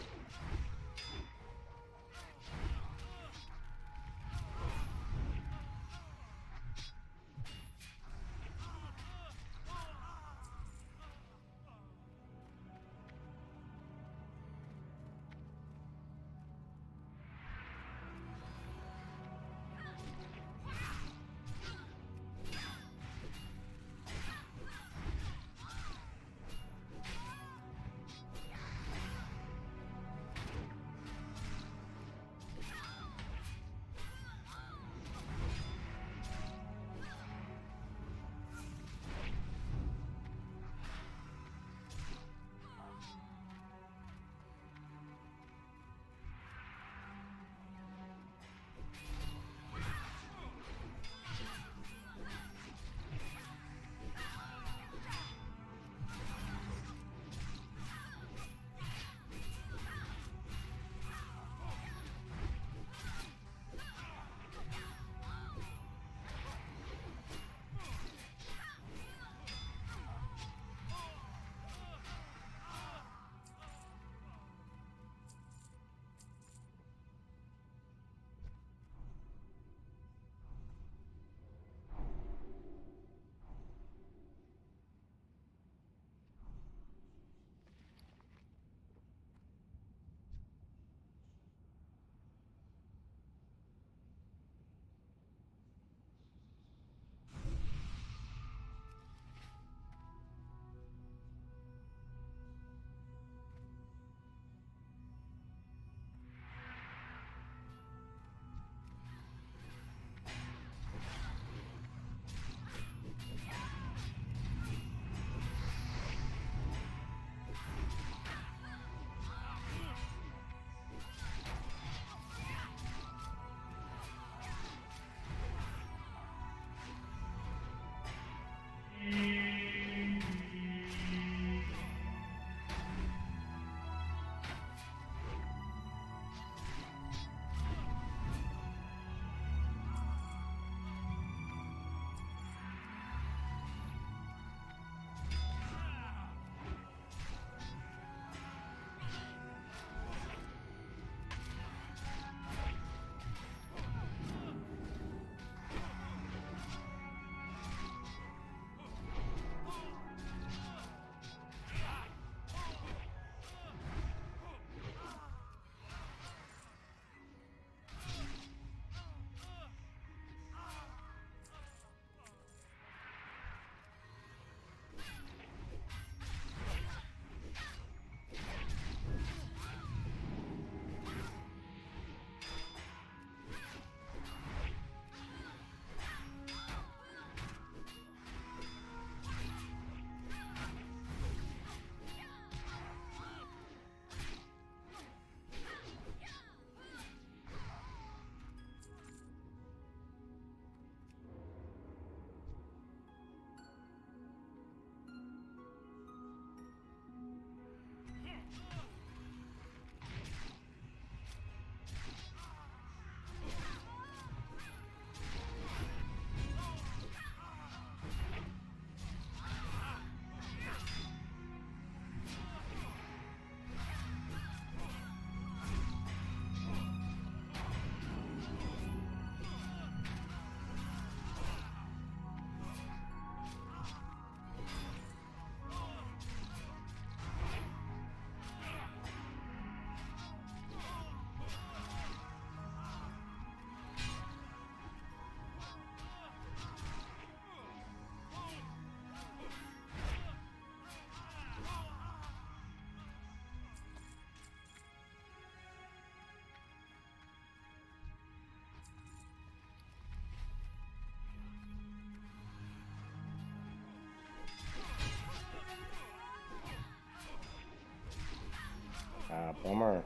Ah, bummer.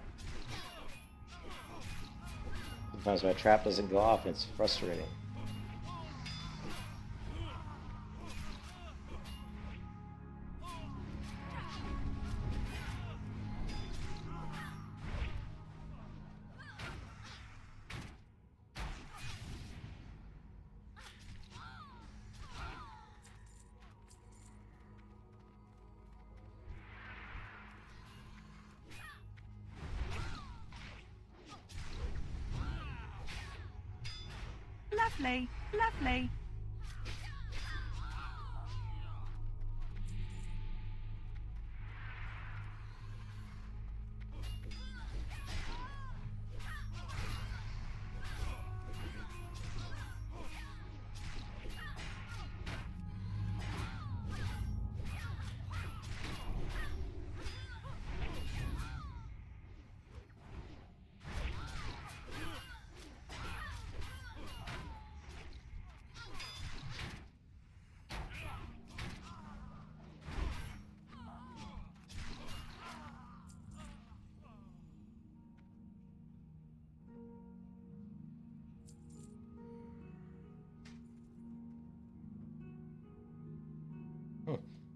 Sometimes my trap doesn't go off and it's frustrating. Lovely, lovely.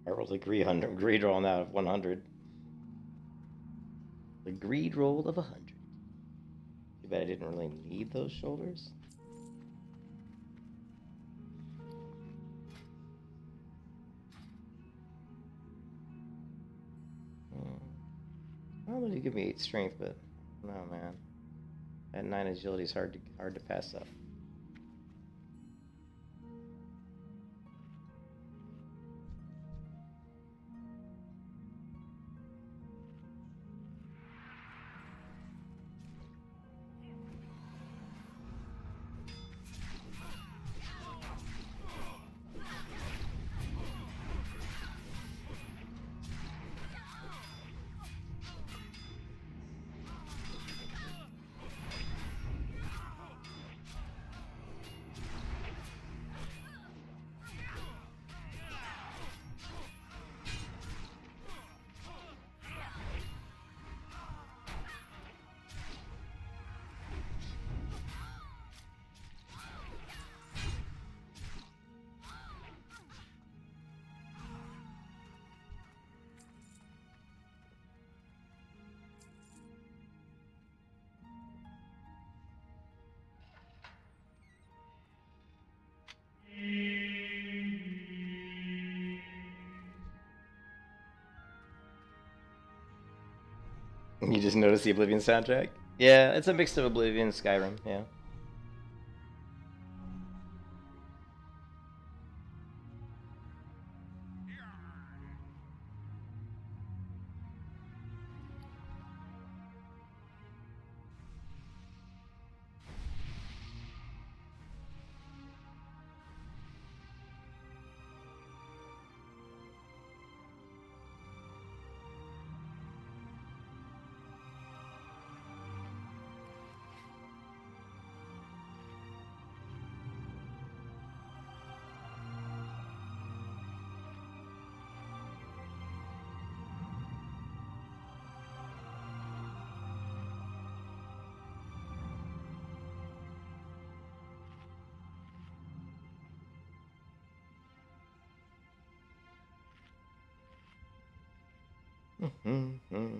I rolled a greed roll now of 100. The greed roll of 100. Too bad I didn't really need those shoulders. I don't know if you give me 8 strength, but no, man. That 9 agility is hard to pass up. You just noticed the Oblivion soundtrack? Yeah, it's a mix of Oblivion and Skyrim, yeah. Mm-hmm.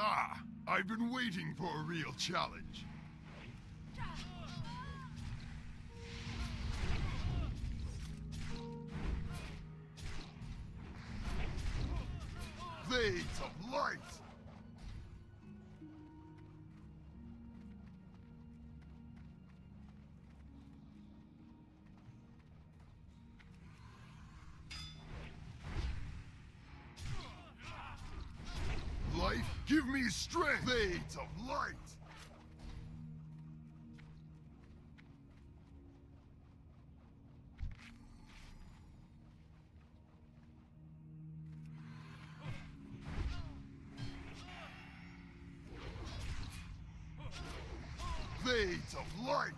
Ah, I've been waiting for a real challenge. Blades of light! Life, give me strength! Blades of light! Blades of light!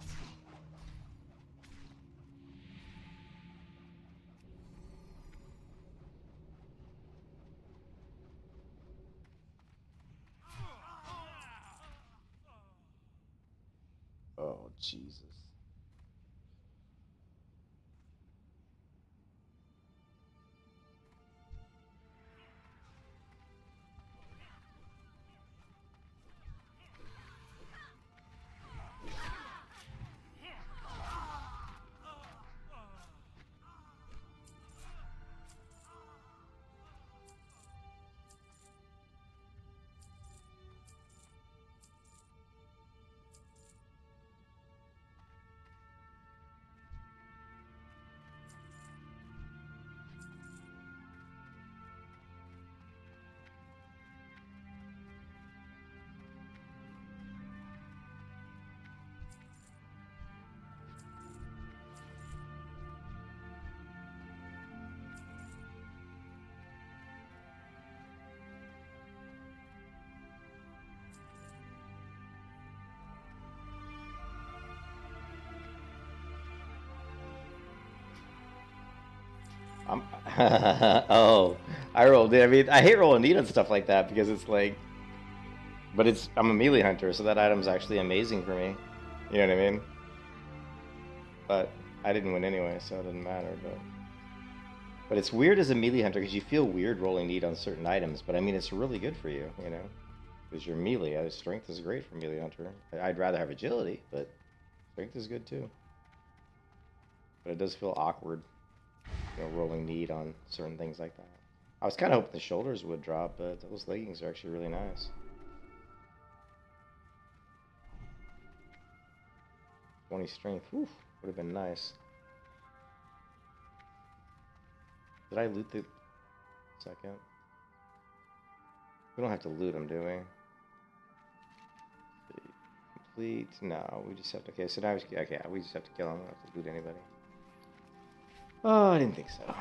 Jesus. I'm oh, I rolled it. I mean, I hate rolling need on stuff like that because it's like, but I'm a melee hunter, so that item's actually amazing for me. You know what I mean? But I didn't win anyway, so it doesn't matter. But it's weird as a melee hunter because you feel weird rolling need on certain items. But I mean, it's really good for you, you know, because you're melee. Strength is great for melee hunter. I'd rather have agility, but strength is good too. But it does feel awkward, you know, rolling need on certain things like that. I was kind of hoping the shoulders would drop, but those leggings are actually really nice. 20 strength, whew, would have been nice. Did I loot the second? We don't have to loot them, do we? Complete? No, we just have to. Okay, so now we just have to kill them. We don't have to loot anybody. Oh, I didn't think so.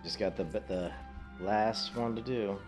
Just got the last one to do.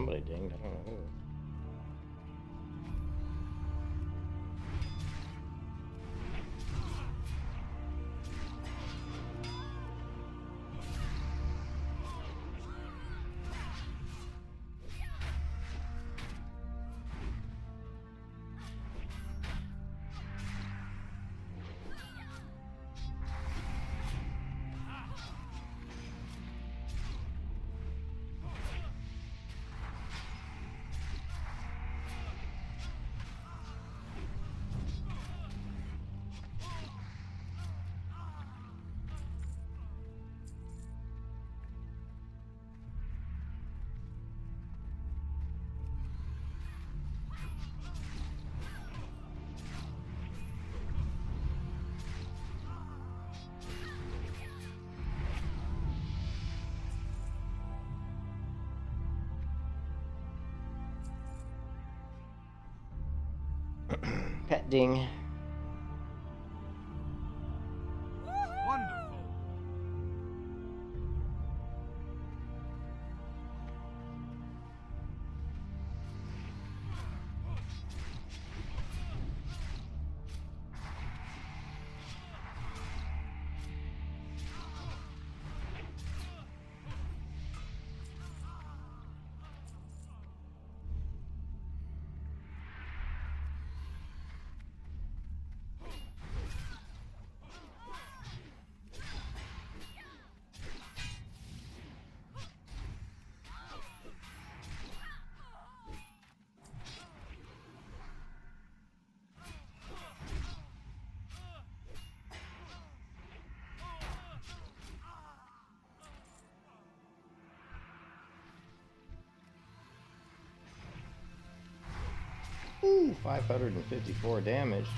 Somebody dinged. I don't know who. Pet ding. Wonderful. Ooh, 554 damage.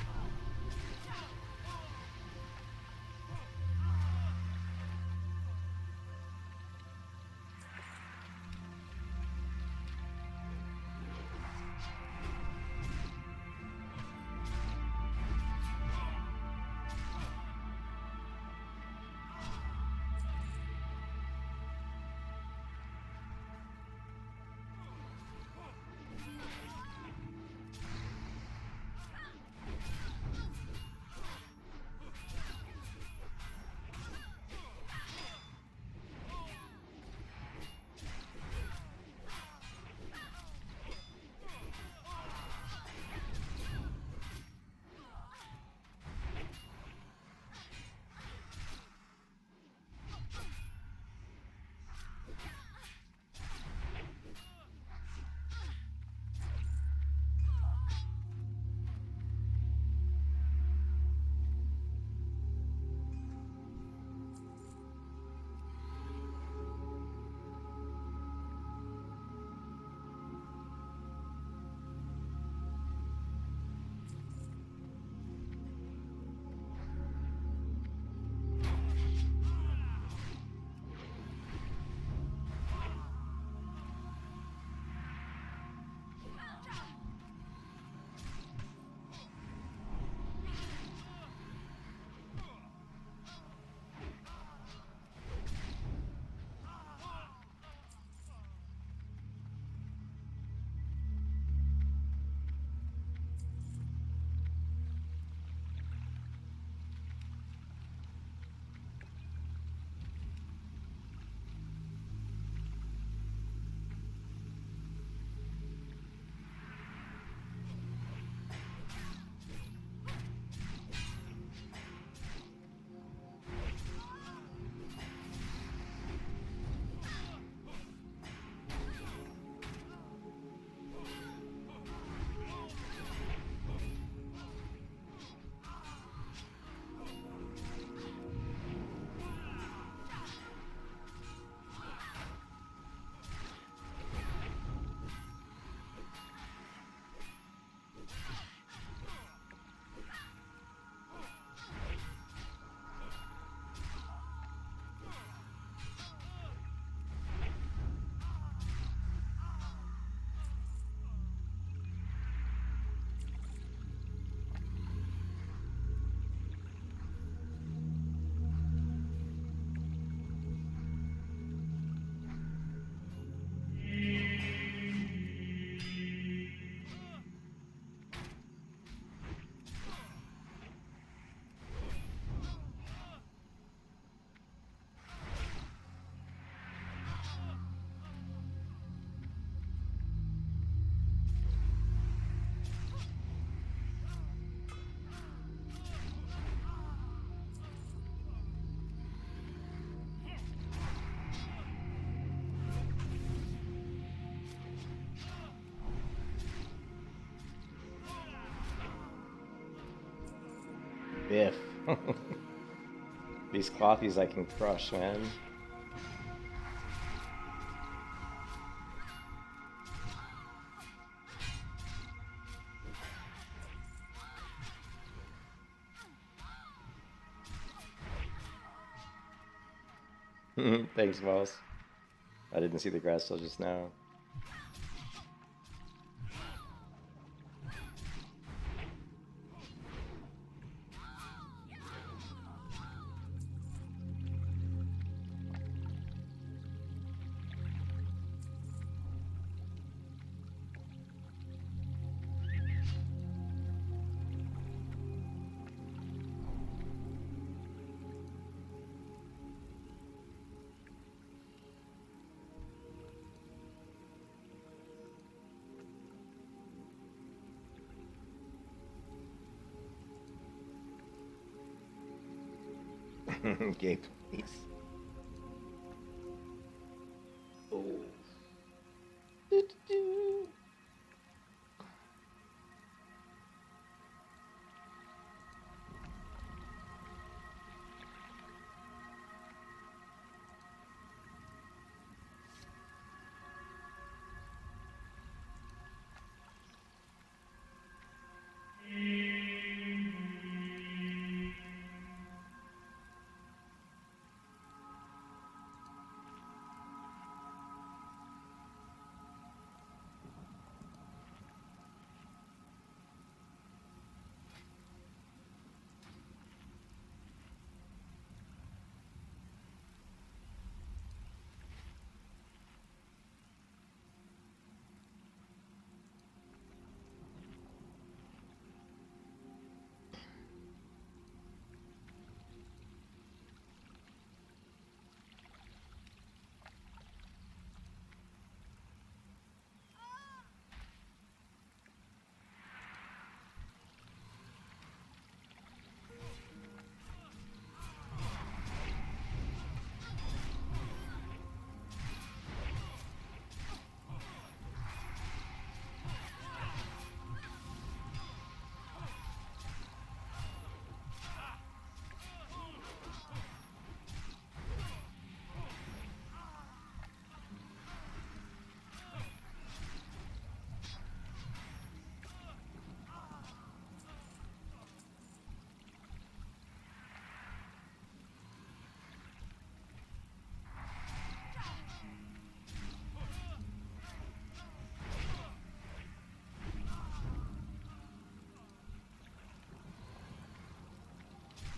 biff. These clothies I can crush, man. Thanks, Mouse. I didn't see the grass till just now. Gay police. Oh. Do-do-do.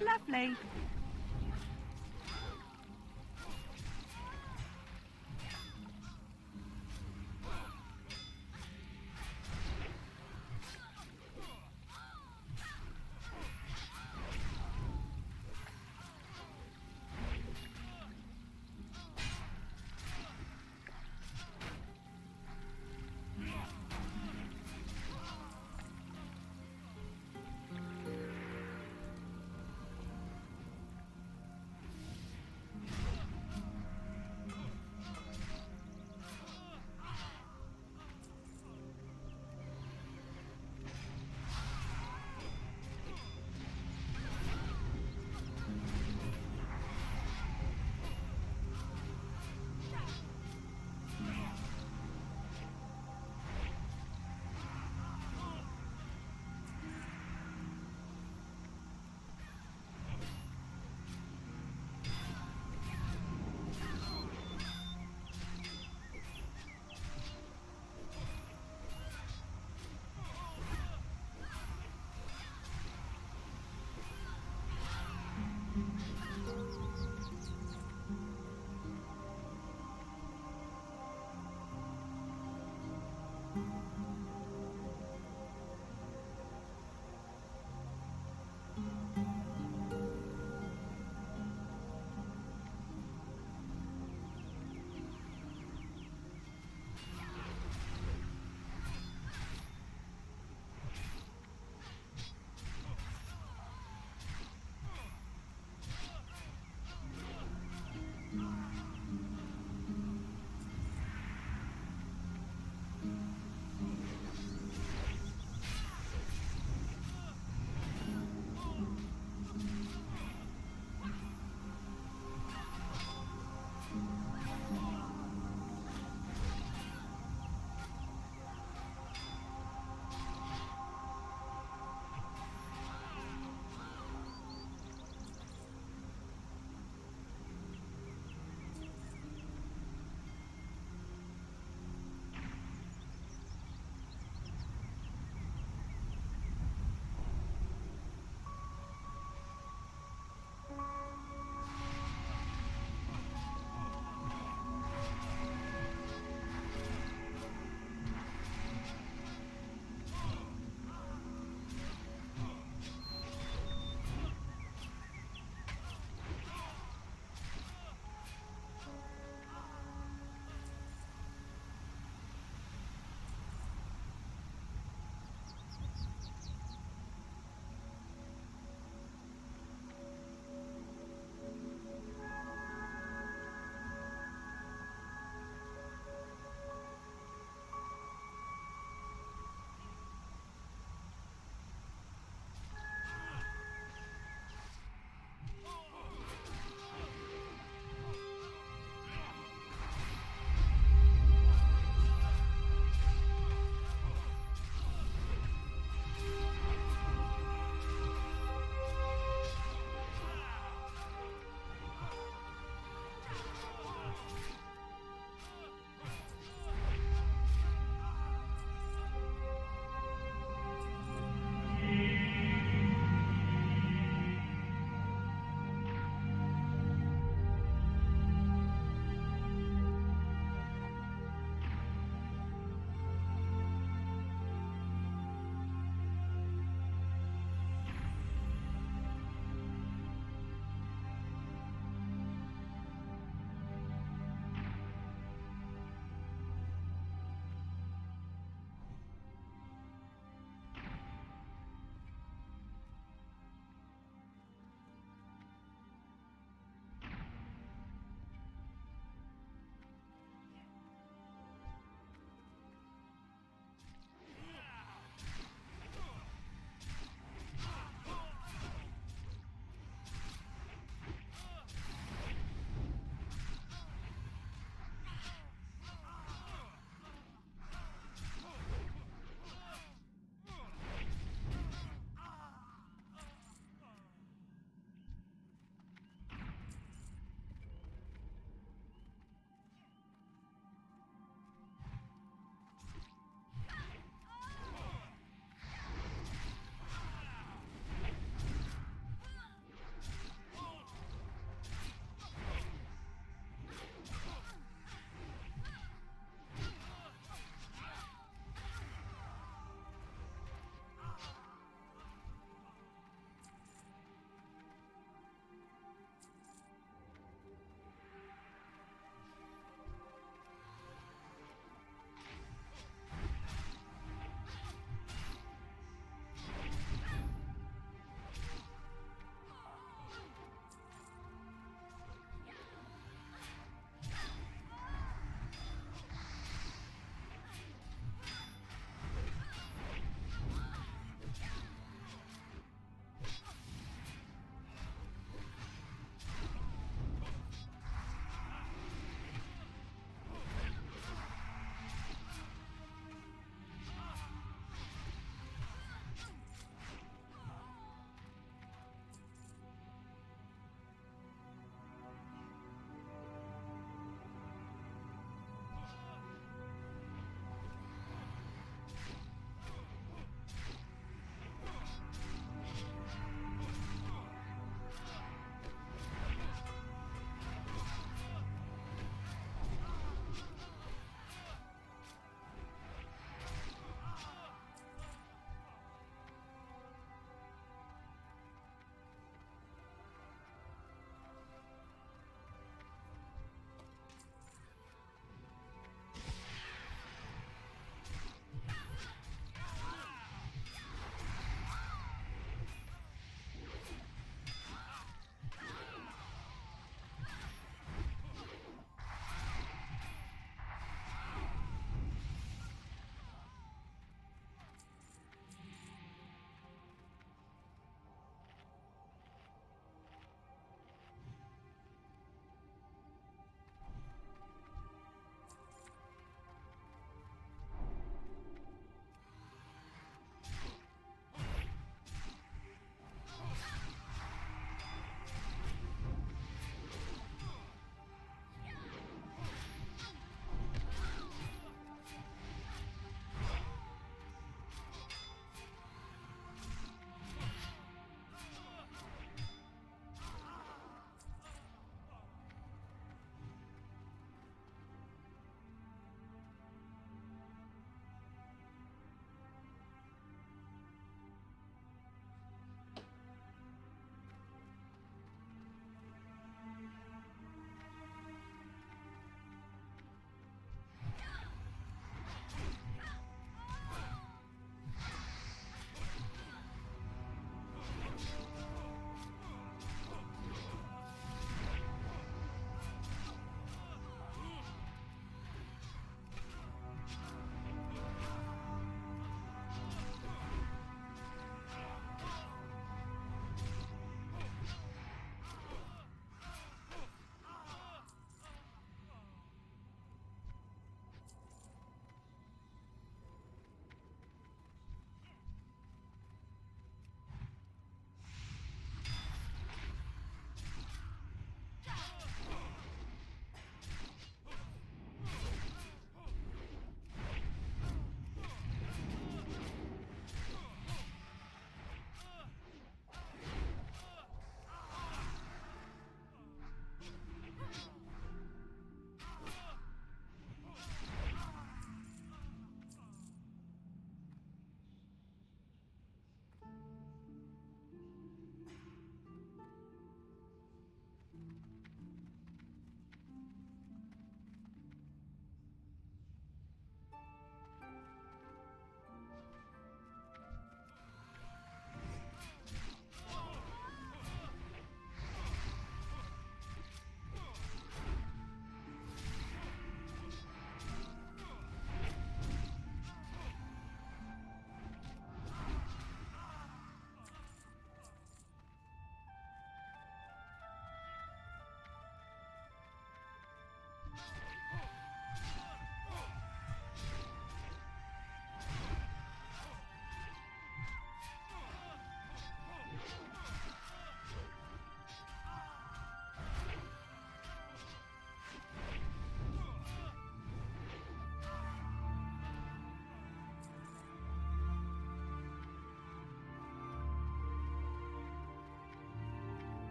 Lovely.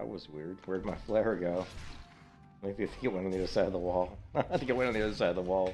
That was weird. Where'd my flare go? Maybe I think it went on the other side of the wall. I think it went on the other side of the wall.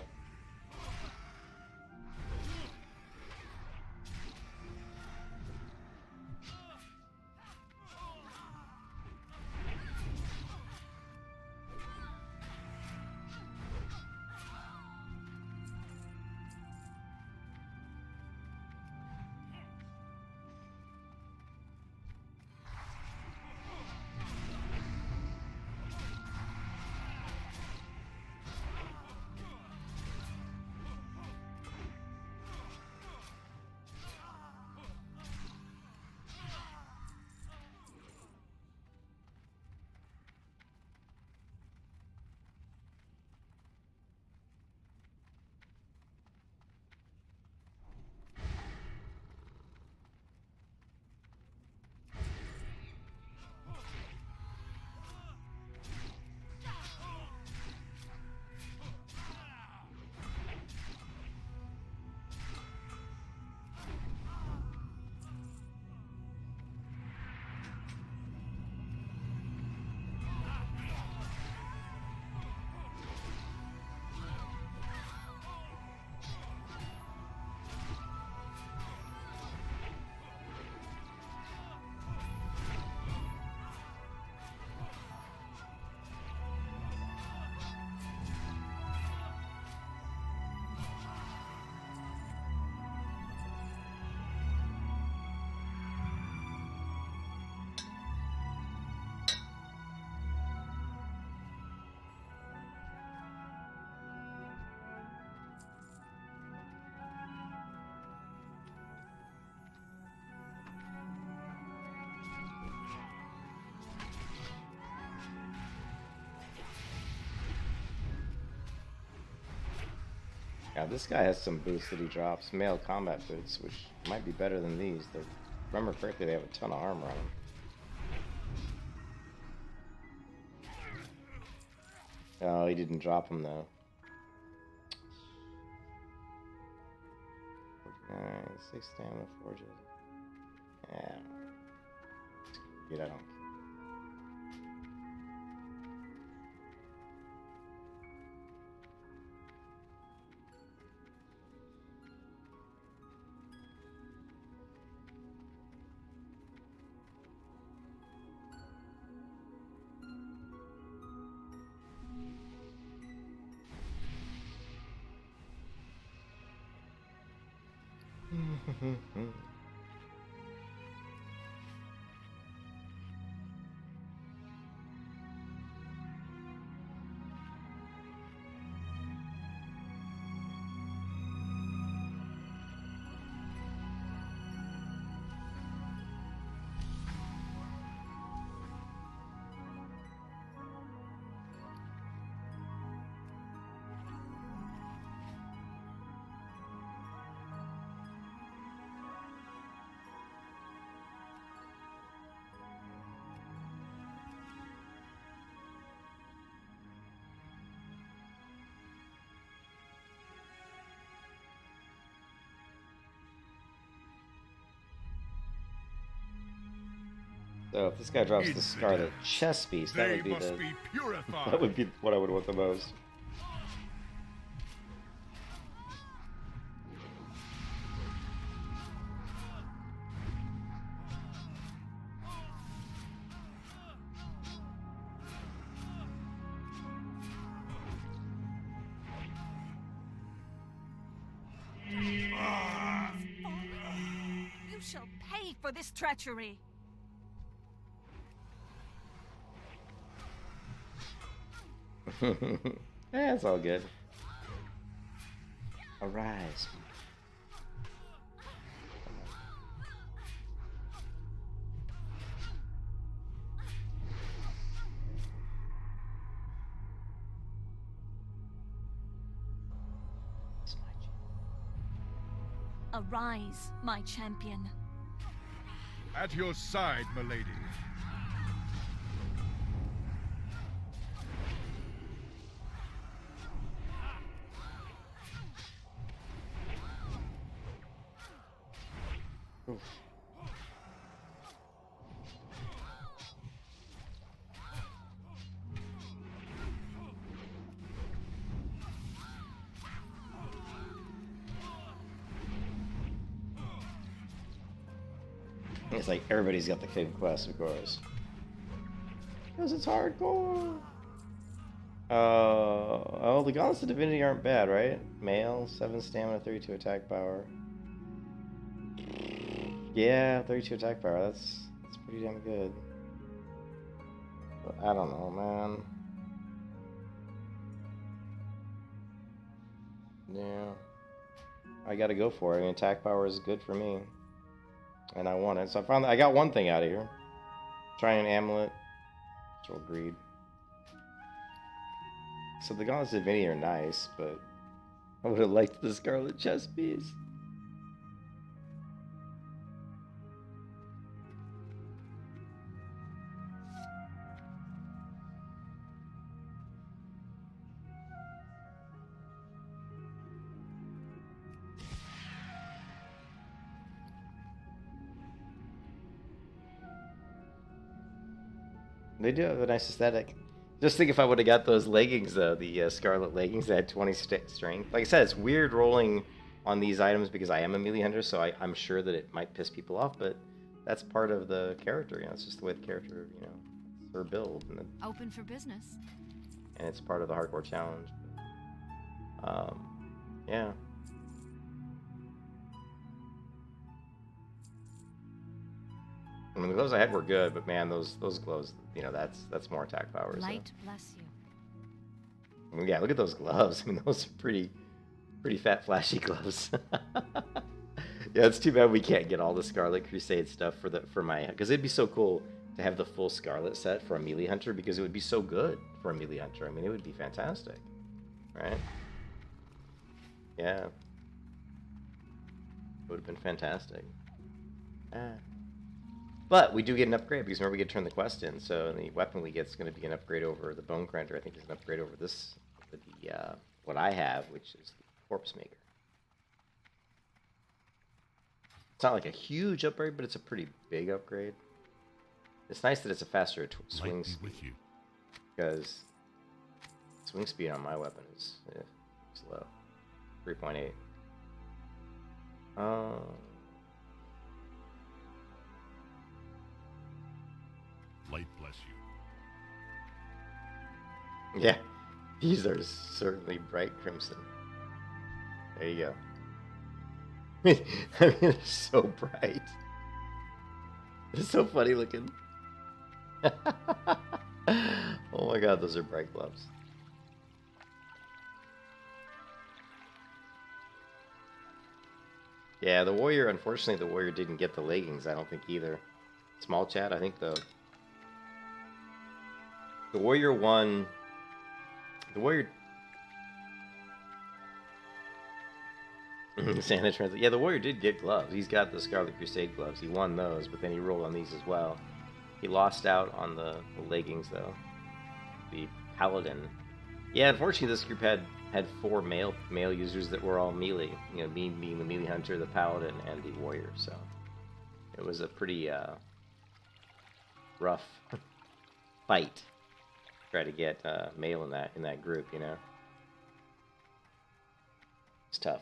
Yeah, this guy has some boots that he drops. Male combat boots, which might be better than these. If I remember correctly, they have a ton of armor on them. Oh, he didn't drop them though. 49, 6 stamina, 4 agility. Yeah. Dude, I don't. So if this guy drops the Scarlet chest piece, that would be the that would be what I would want the most. You shall pay for this treachery. Yeah, it's all good. Arise. Arise, my champion. At your side, milady. It's like everybody's got the same quest, of course. Because it's hardcore. Oh, the Gauntlets of Divinity aren't bad, right? Male, 7 stamina, 32 attack power. Yeah, 32 attack power. That's pretty damn good. But I don't know, man. Yeah. I gotta go for it. I mean, attack power is good for me. And I want it. So I got one thing out of here. Trying an amulet. Actual greed. So the Gauntlets of Divinity are nice, but I would have liked the Scarlet chest piece. They do have a nice aesthetic. Just think if I would have got those leggings, though, the Scarlet leggings that had 20 strength. Like I said, it's weird rolling on these items because I am a melee hunter, so I'm sure that it might piss people off, but that's part of the character, you know, it's just the way the character, you know, it's her build. And Open for business. and it's part of the hardcore challenge. Yeah. I mean, the gloves I had were good, but man, those gloves, you know, that's more attack power. Light bless you. I mean, yeah, look at those gloves. I mean, those are pretty fat, flashy gloves. Yeah, it's too bad we can't get all the Scarlet Crusade stuff for my, because it'd be so cool to have the full Scarlet set for a melee hunter, because it would be so good for a melee hunter. I mean, it would be fantastic, right? Yeah, it would have been fantastic. But we do get an upgrade, because remember we get to turn the quest in, so the weapon we get is going to be an upgrade over the Bone Grinder. I think there's an upgrade over this, what I have, which is the Corpse Maker. It's not like a huge upgrade, but it's a pretty big upgrade. It's nice that it's a faster swing speed, with you. because swing speed on my weapon is slow. 3.8. Light bless you. Yeah, these are certainly bright crimson. There you go. I mean, they're so bright. They're so funny looking. Oh my god, those are bright gloves. Yeah, the warrior, unfortunately, the warrior didn't get the leggings, I don't think either. Small chat, I think the warrior won. The warrior. Santa translate. Yeah, the warrior did get gloves. He's got the Scarlet Crusade gloves. He won those, but then he rolled on these as well. He lost out on the leggings, though. The paladin. Yeah, unfortunately, this group had 4 male users that were all melee. You know, me being the melee hunter, the paladin, and the warrior. So it was a pretty rough fight. Try to get male in that group, you know. It's tough.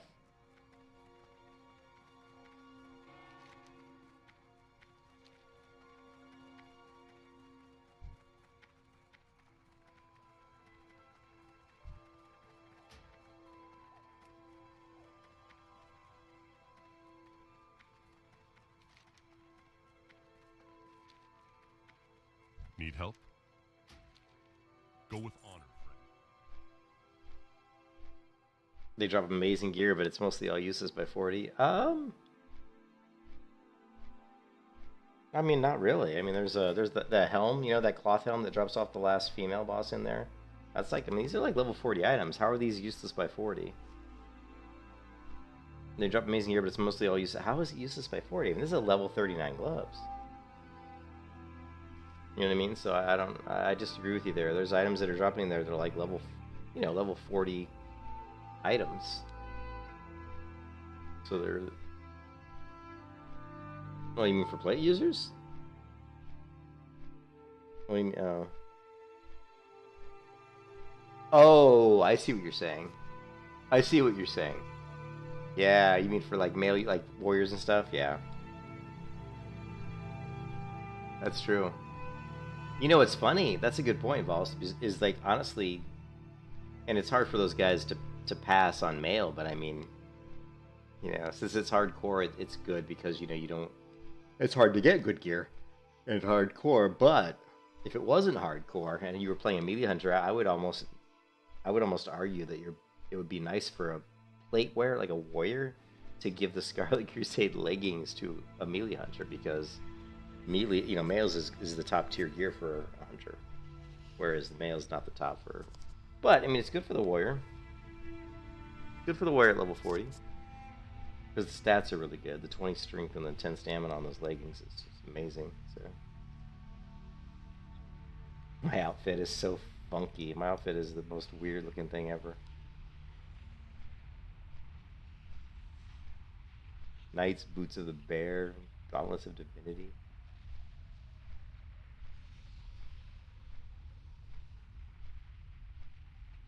Need help? Go with honor, friend. They drop amazing gear, but it's mostly all useless by 40. I mean, not really. I mean, there's the helm, you know, that cloth helm that drops off the last female boss in there. That's like, I mean, these are like level 40 items. How are these useless by 40? They drop amazing gear, but it's mostly all useless. How is it useless by 40? I mean, this is a level 39 gloves. You know what I mean? So I disagree with you there. There's items that are dropping in there that are like level, you know, level 40 items. So they're, oh, you mean for plate users? What do you mean? Oh, I see what you're saying. I see what you're saying. Yeah, you mean for like male, like warriors and stuff? Yeah. That's true. You know what's funny? That's a good point, Vols. Is like honestly, and it's hard for those guys to pass on mail, but I mean, you know, since it's hardcore, it's good because you know you don't. It's hard to get good gear in hardcore, but if it wasn't hardcore and you were playing a melee hunter, I would almost argue that it would be nice for a plate wearer like a warrior to give the Scarlet Crusade leggings to a melee hunter, because melee, you know, males is the top tier gear for a hunter, whereas the male's not the top for. But I mean, it's good for the warrior. Good for the warrior at level 40. Because the stats are really good. The 20 strength and the 10 stamina on those leggings is just amazing. So my outfit is so funky. My outfit is the most weird looking thing ever. Knights, Boots of the Bear, Gauntlets of Divinity.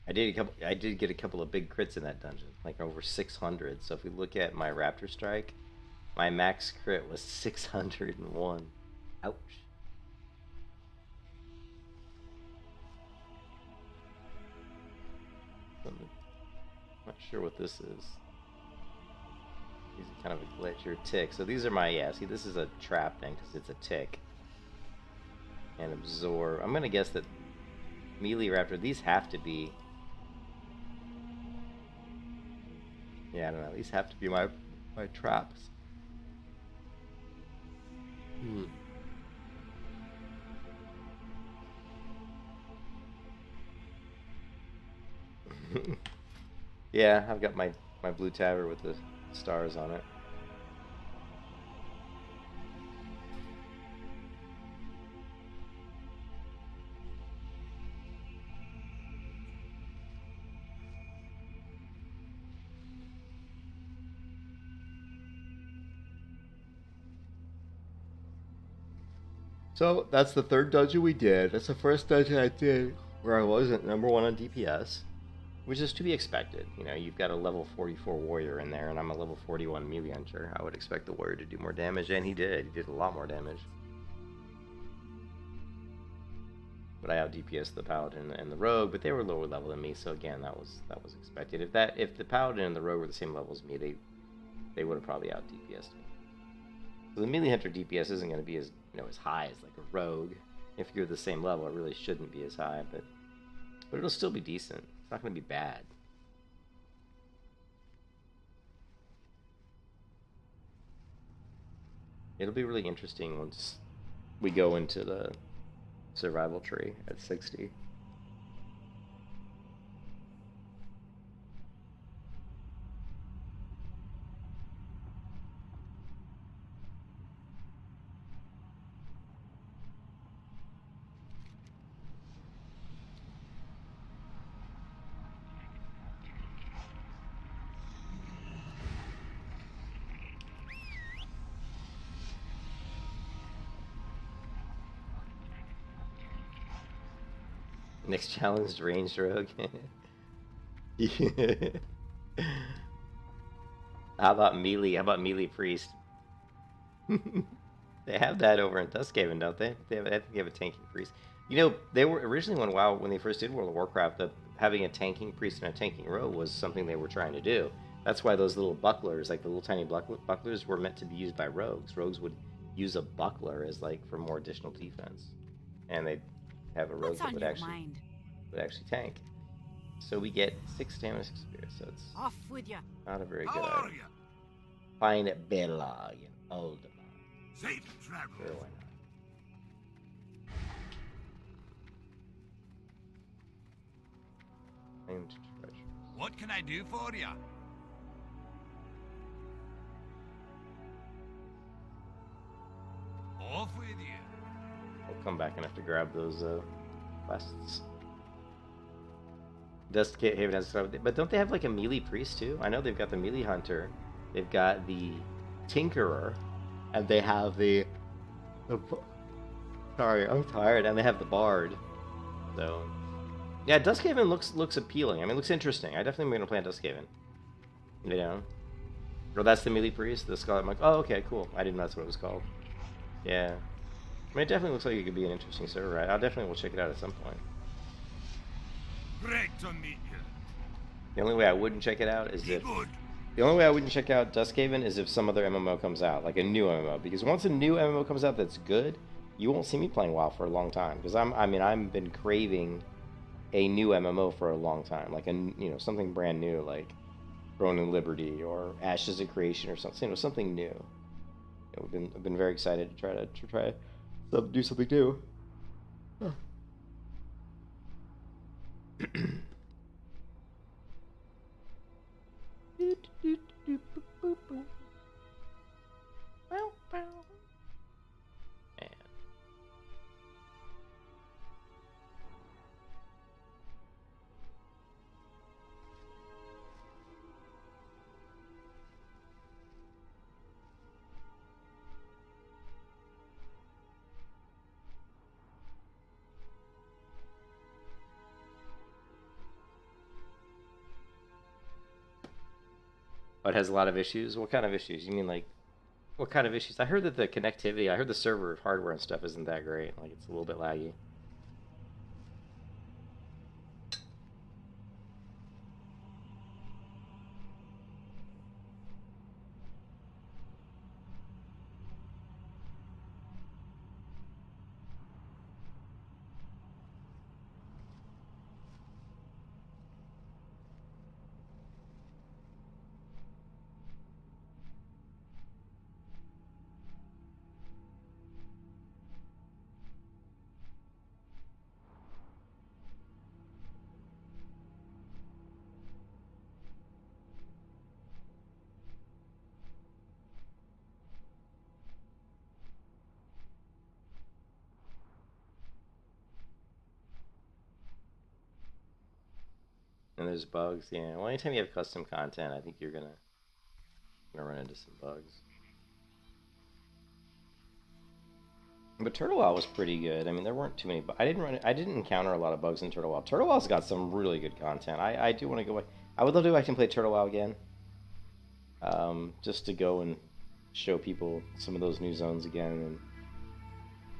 I did get a couple of big crits in that dungeon, like over 600. So if we look at my Raptor Strike, my max crit was 601. Ouch. I'm not sure what this is. These are kind of a glitch or a tick. So these are my, yeah, see this is a trap thing because it's a tick. And absorb. I'm going to guess that melee Raptor, these have to be. Yeah, I don't know. These have to be my traps. Yeah, I've got my blue tabard with the stars on it. So that's the third dungeon we did. That's the first dungeon I did where I wasn't number 1 on DPS, which is to be expected. You know, you've got a level 44 warrior in there, and I'm a level 41 melee hunter. I would expect the warrior to do more damage, and he did. He did a lot more damage. But I out DPS the paladin and the rogue, but they were lower level than me, so again, that was expected. If the paladin and the rogue were the same level as me, they would have probably out DPS'd me. So the melee hunter DPS isn't going to be as as high as like a rogue. If you're the same level, it really shouldn't be as high, but it'll still be decent. It's not going to be bad. It'll be really interesting once we go into the survival tree at 60. Next challenge, ranged rogue. Yeah. How about melee? How about melee priest? They have that over in Duskhaven, don't they? I think they have a tanking priest. You know, they were originally when WoW, when they first did World of Warcraft, having a tanking priest and a tanking rogue was something they were trying to do. That's why those little bucklers, like the little tiny bucklers, were meant to be used by rogues. Rogues would use a buckler as like for more additional defense, and they'd have a rogue that would actually tank. So we get 6 stamina, 6 spirit. So it's Off with you. not a very good How are idea. you? Find Belog and Oldemar. Safe travel. Sure, why not? Claimed treasures. What can I do for you? Off with you. I'll come back and have to grab those quests. Duskhaven has stuff, but don't they have like a melee priest too? I know they've got the melee hunter, they've got the tinkerer, and they have the sorry, I'm tired, and they have the bard. So yeah, Duskhaven looks appealing. I mean, it looks interesting. I definitely am gonna play on Duskhaven. You know, oh, that's the melee priest, the Scarlet Monk. Oh, okay, cool. I didn't know that's what it was called. Yeah. I mean, it definitely looks like it could be an interesting server, right? I definitely will check it out at some point. Great to meet you. The only way I wouldn't check it out is Be if... good. The only way I wouldn't check out Duskhaven is if some other MMO comes out, like a new MMO. Because once a new MMO comes out that's good, you won't see me playing WoW for a long time. Because I've been craving a new MMO for a long time, like something brand new, like Throne and Liberty or Ashes of Creation or something, something new. I've been very excited to try to do something new. Huh. Man. But it has a lot of issues. What kind of issues? You mean like, what kind of issues? I heard that the connectivity, I heard the server hardware and stuff isn't that great. Like, it's a little bit laggy. And there's bugs, yeah. Well, anytime you have custom content, I think you're gonna run into some bugs. But Turtle Wow was pretty good. I mean, there weren't too many. I didn't encounter a lot of bugs in Turtle Wow. Turtle Wow's got some really good content. I do want to go back. I would love to go back and play Turtle Wow again. Just to go and show people some of those new zones again. And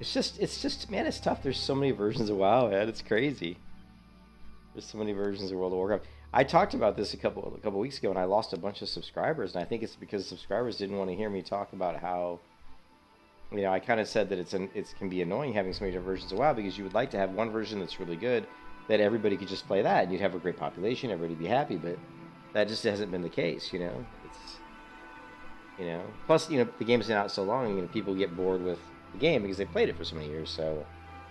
it's just, man, it's tough. There's so many versions of WoW, man. It's crazy. There's so many versions of World of Warcraft. I talked about this a couple weeks ago, and I lost a bunch of subscribers. And I think it's because subscribers didn't want to hear me talk about how, you know, I kind of said that it can be annoying having so many different versions of WoW because you would like to have one version that's really good that everybody could just play that, and you'd have a great population, everybody would be happy. But that just hasn't been the case, you know. Plus, you know, the game's been out so long, you know, people get bored with the game because they played it for so many years. So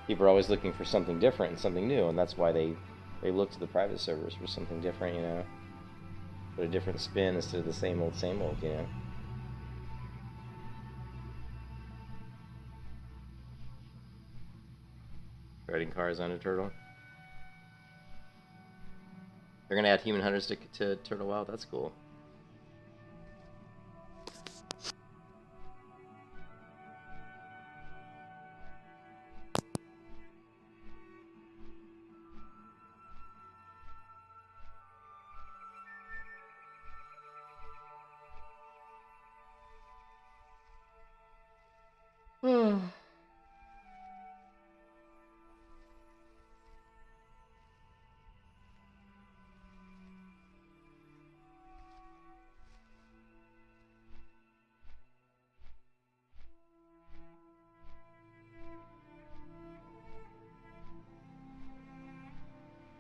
people are always looking for something different and something new, and that's why they look to the private servers for something different, you know. Put a different spin instead of the same old, you know. Riding cars on a turtle. They're gonna add human hunters to Turtle WoW. That's cool.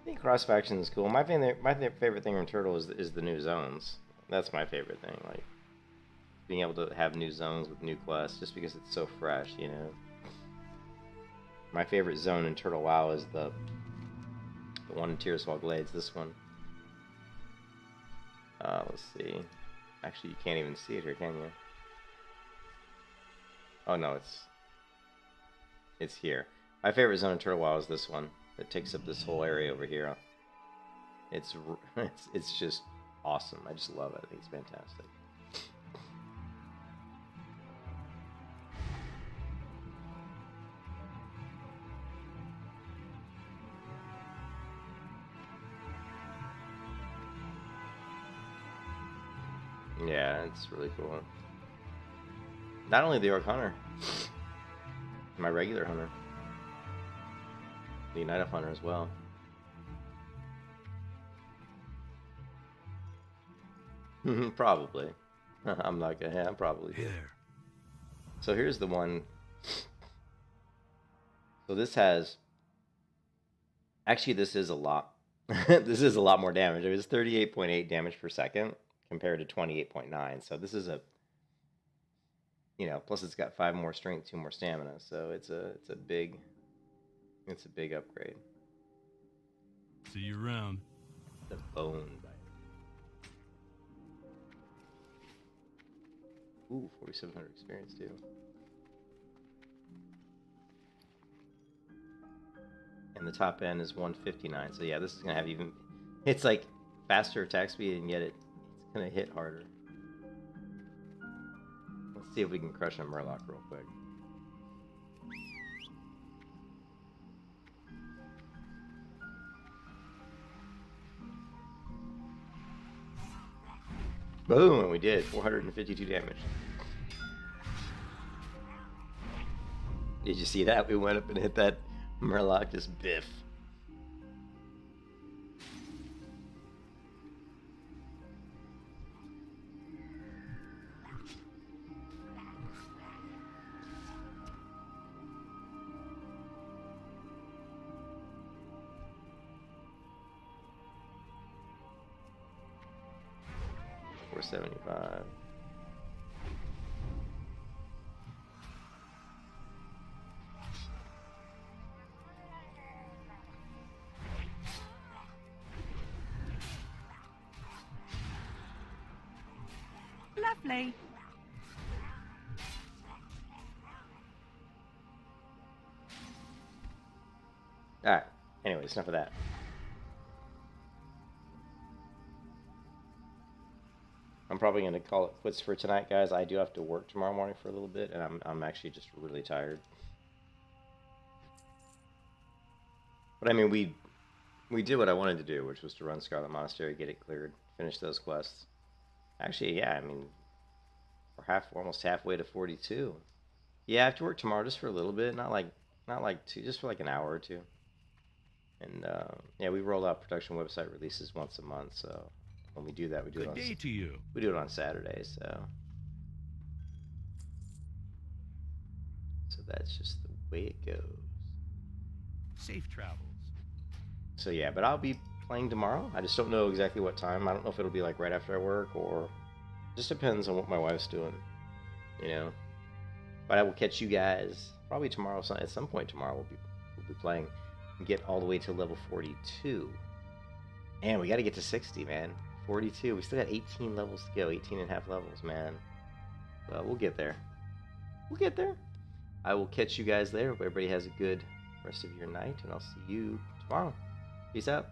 I think cross faction is cool. My favorite thing from Turtle is the new zones. That's my favorite thing. Like being able to have new zones with new quests, just because it's so fresh, you know. My favorite zone in Turtle WoW is the one in Tiriswal Glades. This one. Let's see. Actually, you can't even see it here, can you? Oh no, it's here. My favorite zone in Turtle WoW is this one. It takes up this whole area over here. It's just awesome. I just love it. I think it's fantastic. Yeah, it's really cool. Not only the Orc Hunter. My regular hunter. The United Hunter as well. Probably. I'm not gonna. Yeah, probably. Here. So here's the one. So this has. Actually, this is a lot. This is a lot more damage. It was 38.8 damage per second compared to 28.9. So this is a. Plus it's got 5 more strength, 2 more stamina. So it's a big upgrade. See you around. The bone bite. Ooh, 4,700 experience too. And the top end is 159. So yeah, this is gonna have even. It's like faster attack speed, and yet it's gonna hit harder. Let's see if we can crush a Murloc real quick. Boom, and we did 452 damage. Did you see that? We went up and hit that Murloc, just biff. $475. Lovely. Alright, anyways, enough of that. I'm probably going to call it quits for tonight, guys. I do have to work tomorrow morning for a little bit, and I'm actually just really tired. But I mean, we did what I wanted to do, which was to run Scarlet Monastery, get it cleared, finish those quests. Actually, yeah, I mean, we're almost halfway to 42. Yeah, I have to work tomorrow just for a little bit, not like two, just for like an hour or two. And yeah, we roll out production website releases once a month, so when we do that, we do Good day to you. We do it on Saturdays, so that's just the way it goes. Safe travels. So yeah, but I'll be playing tomorrow. I just don't know exactly what time. I don't know if it'll be like right after I work, or just depends on what my wife's doing, But I will catch you guys probably tomorrow. At some point tomorrow, we'll be playing and get all the way to level 42. And we got to get to 60, man. 42. We still got 18 levels to go. 18 and a half levels, man. Well, we'll get there. We'll get there. I will catch you guys later. Hope everybody has a good rest of your night, and I'll see you tomorrow. Peace out.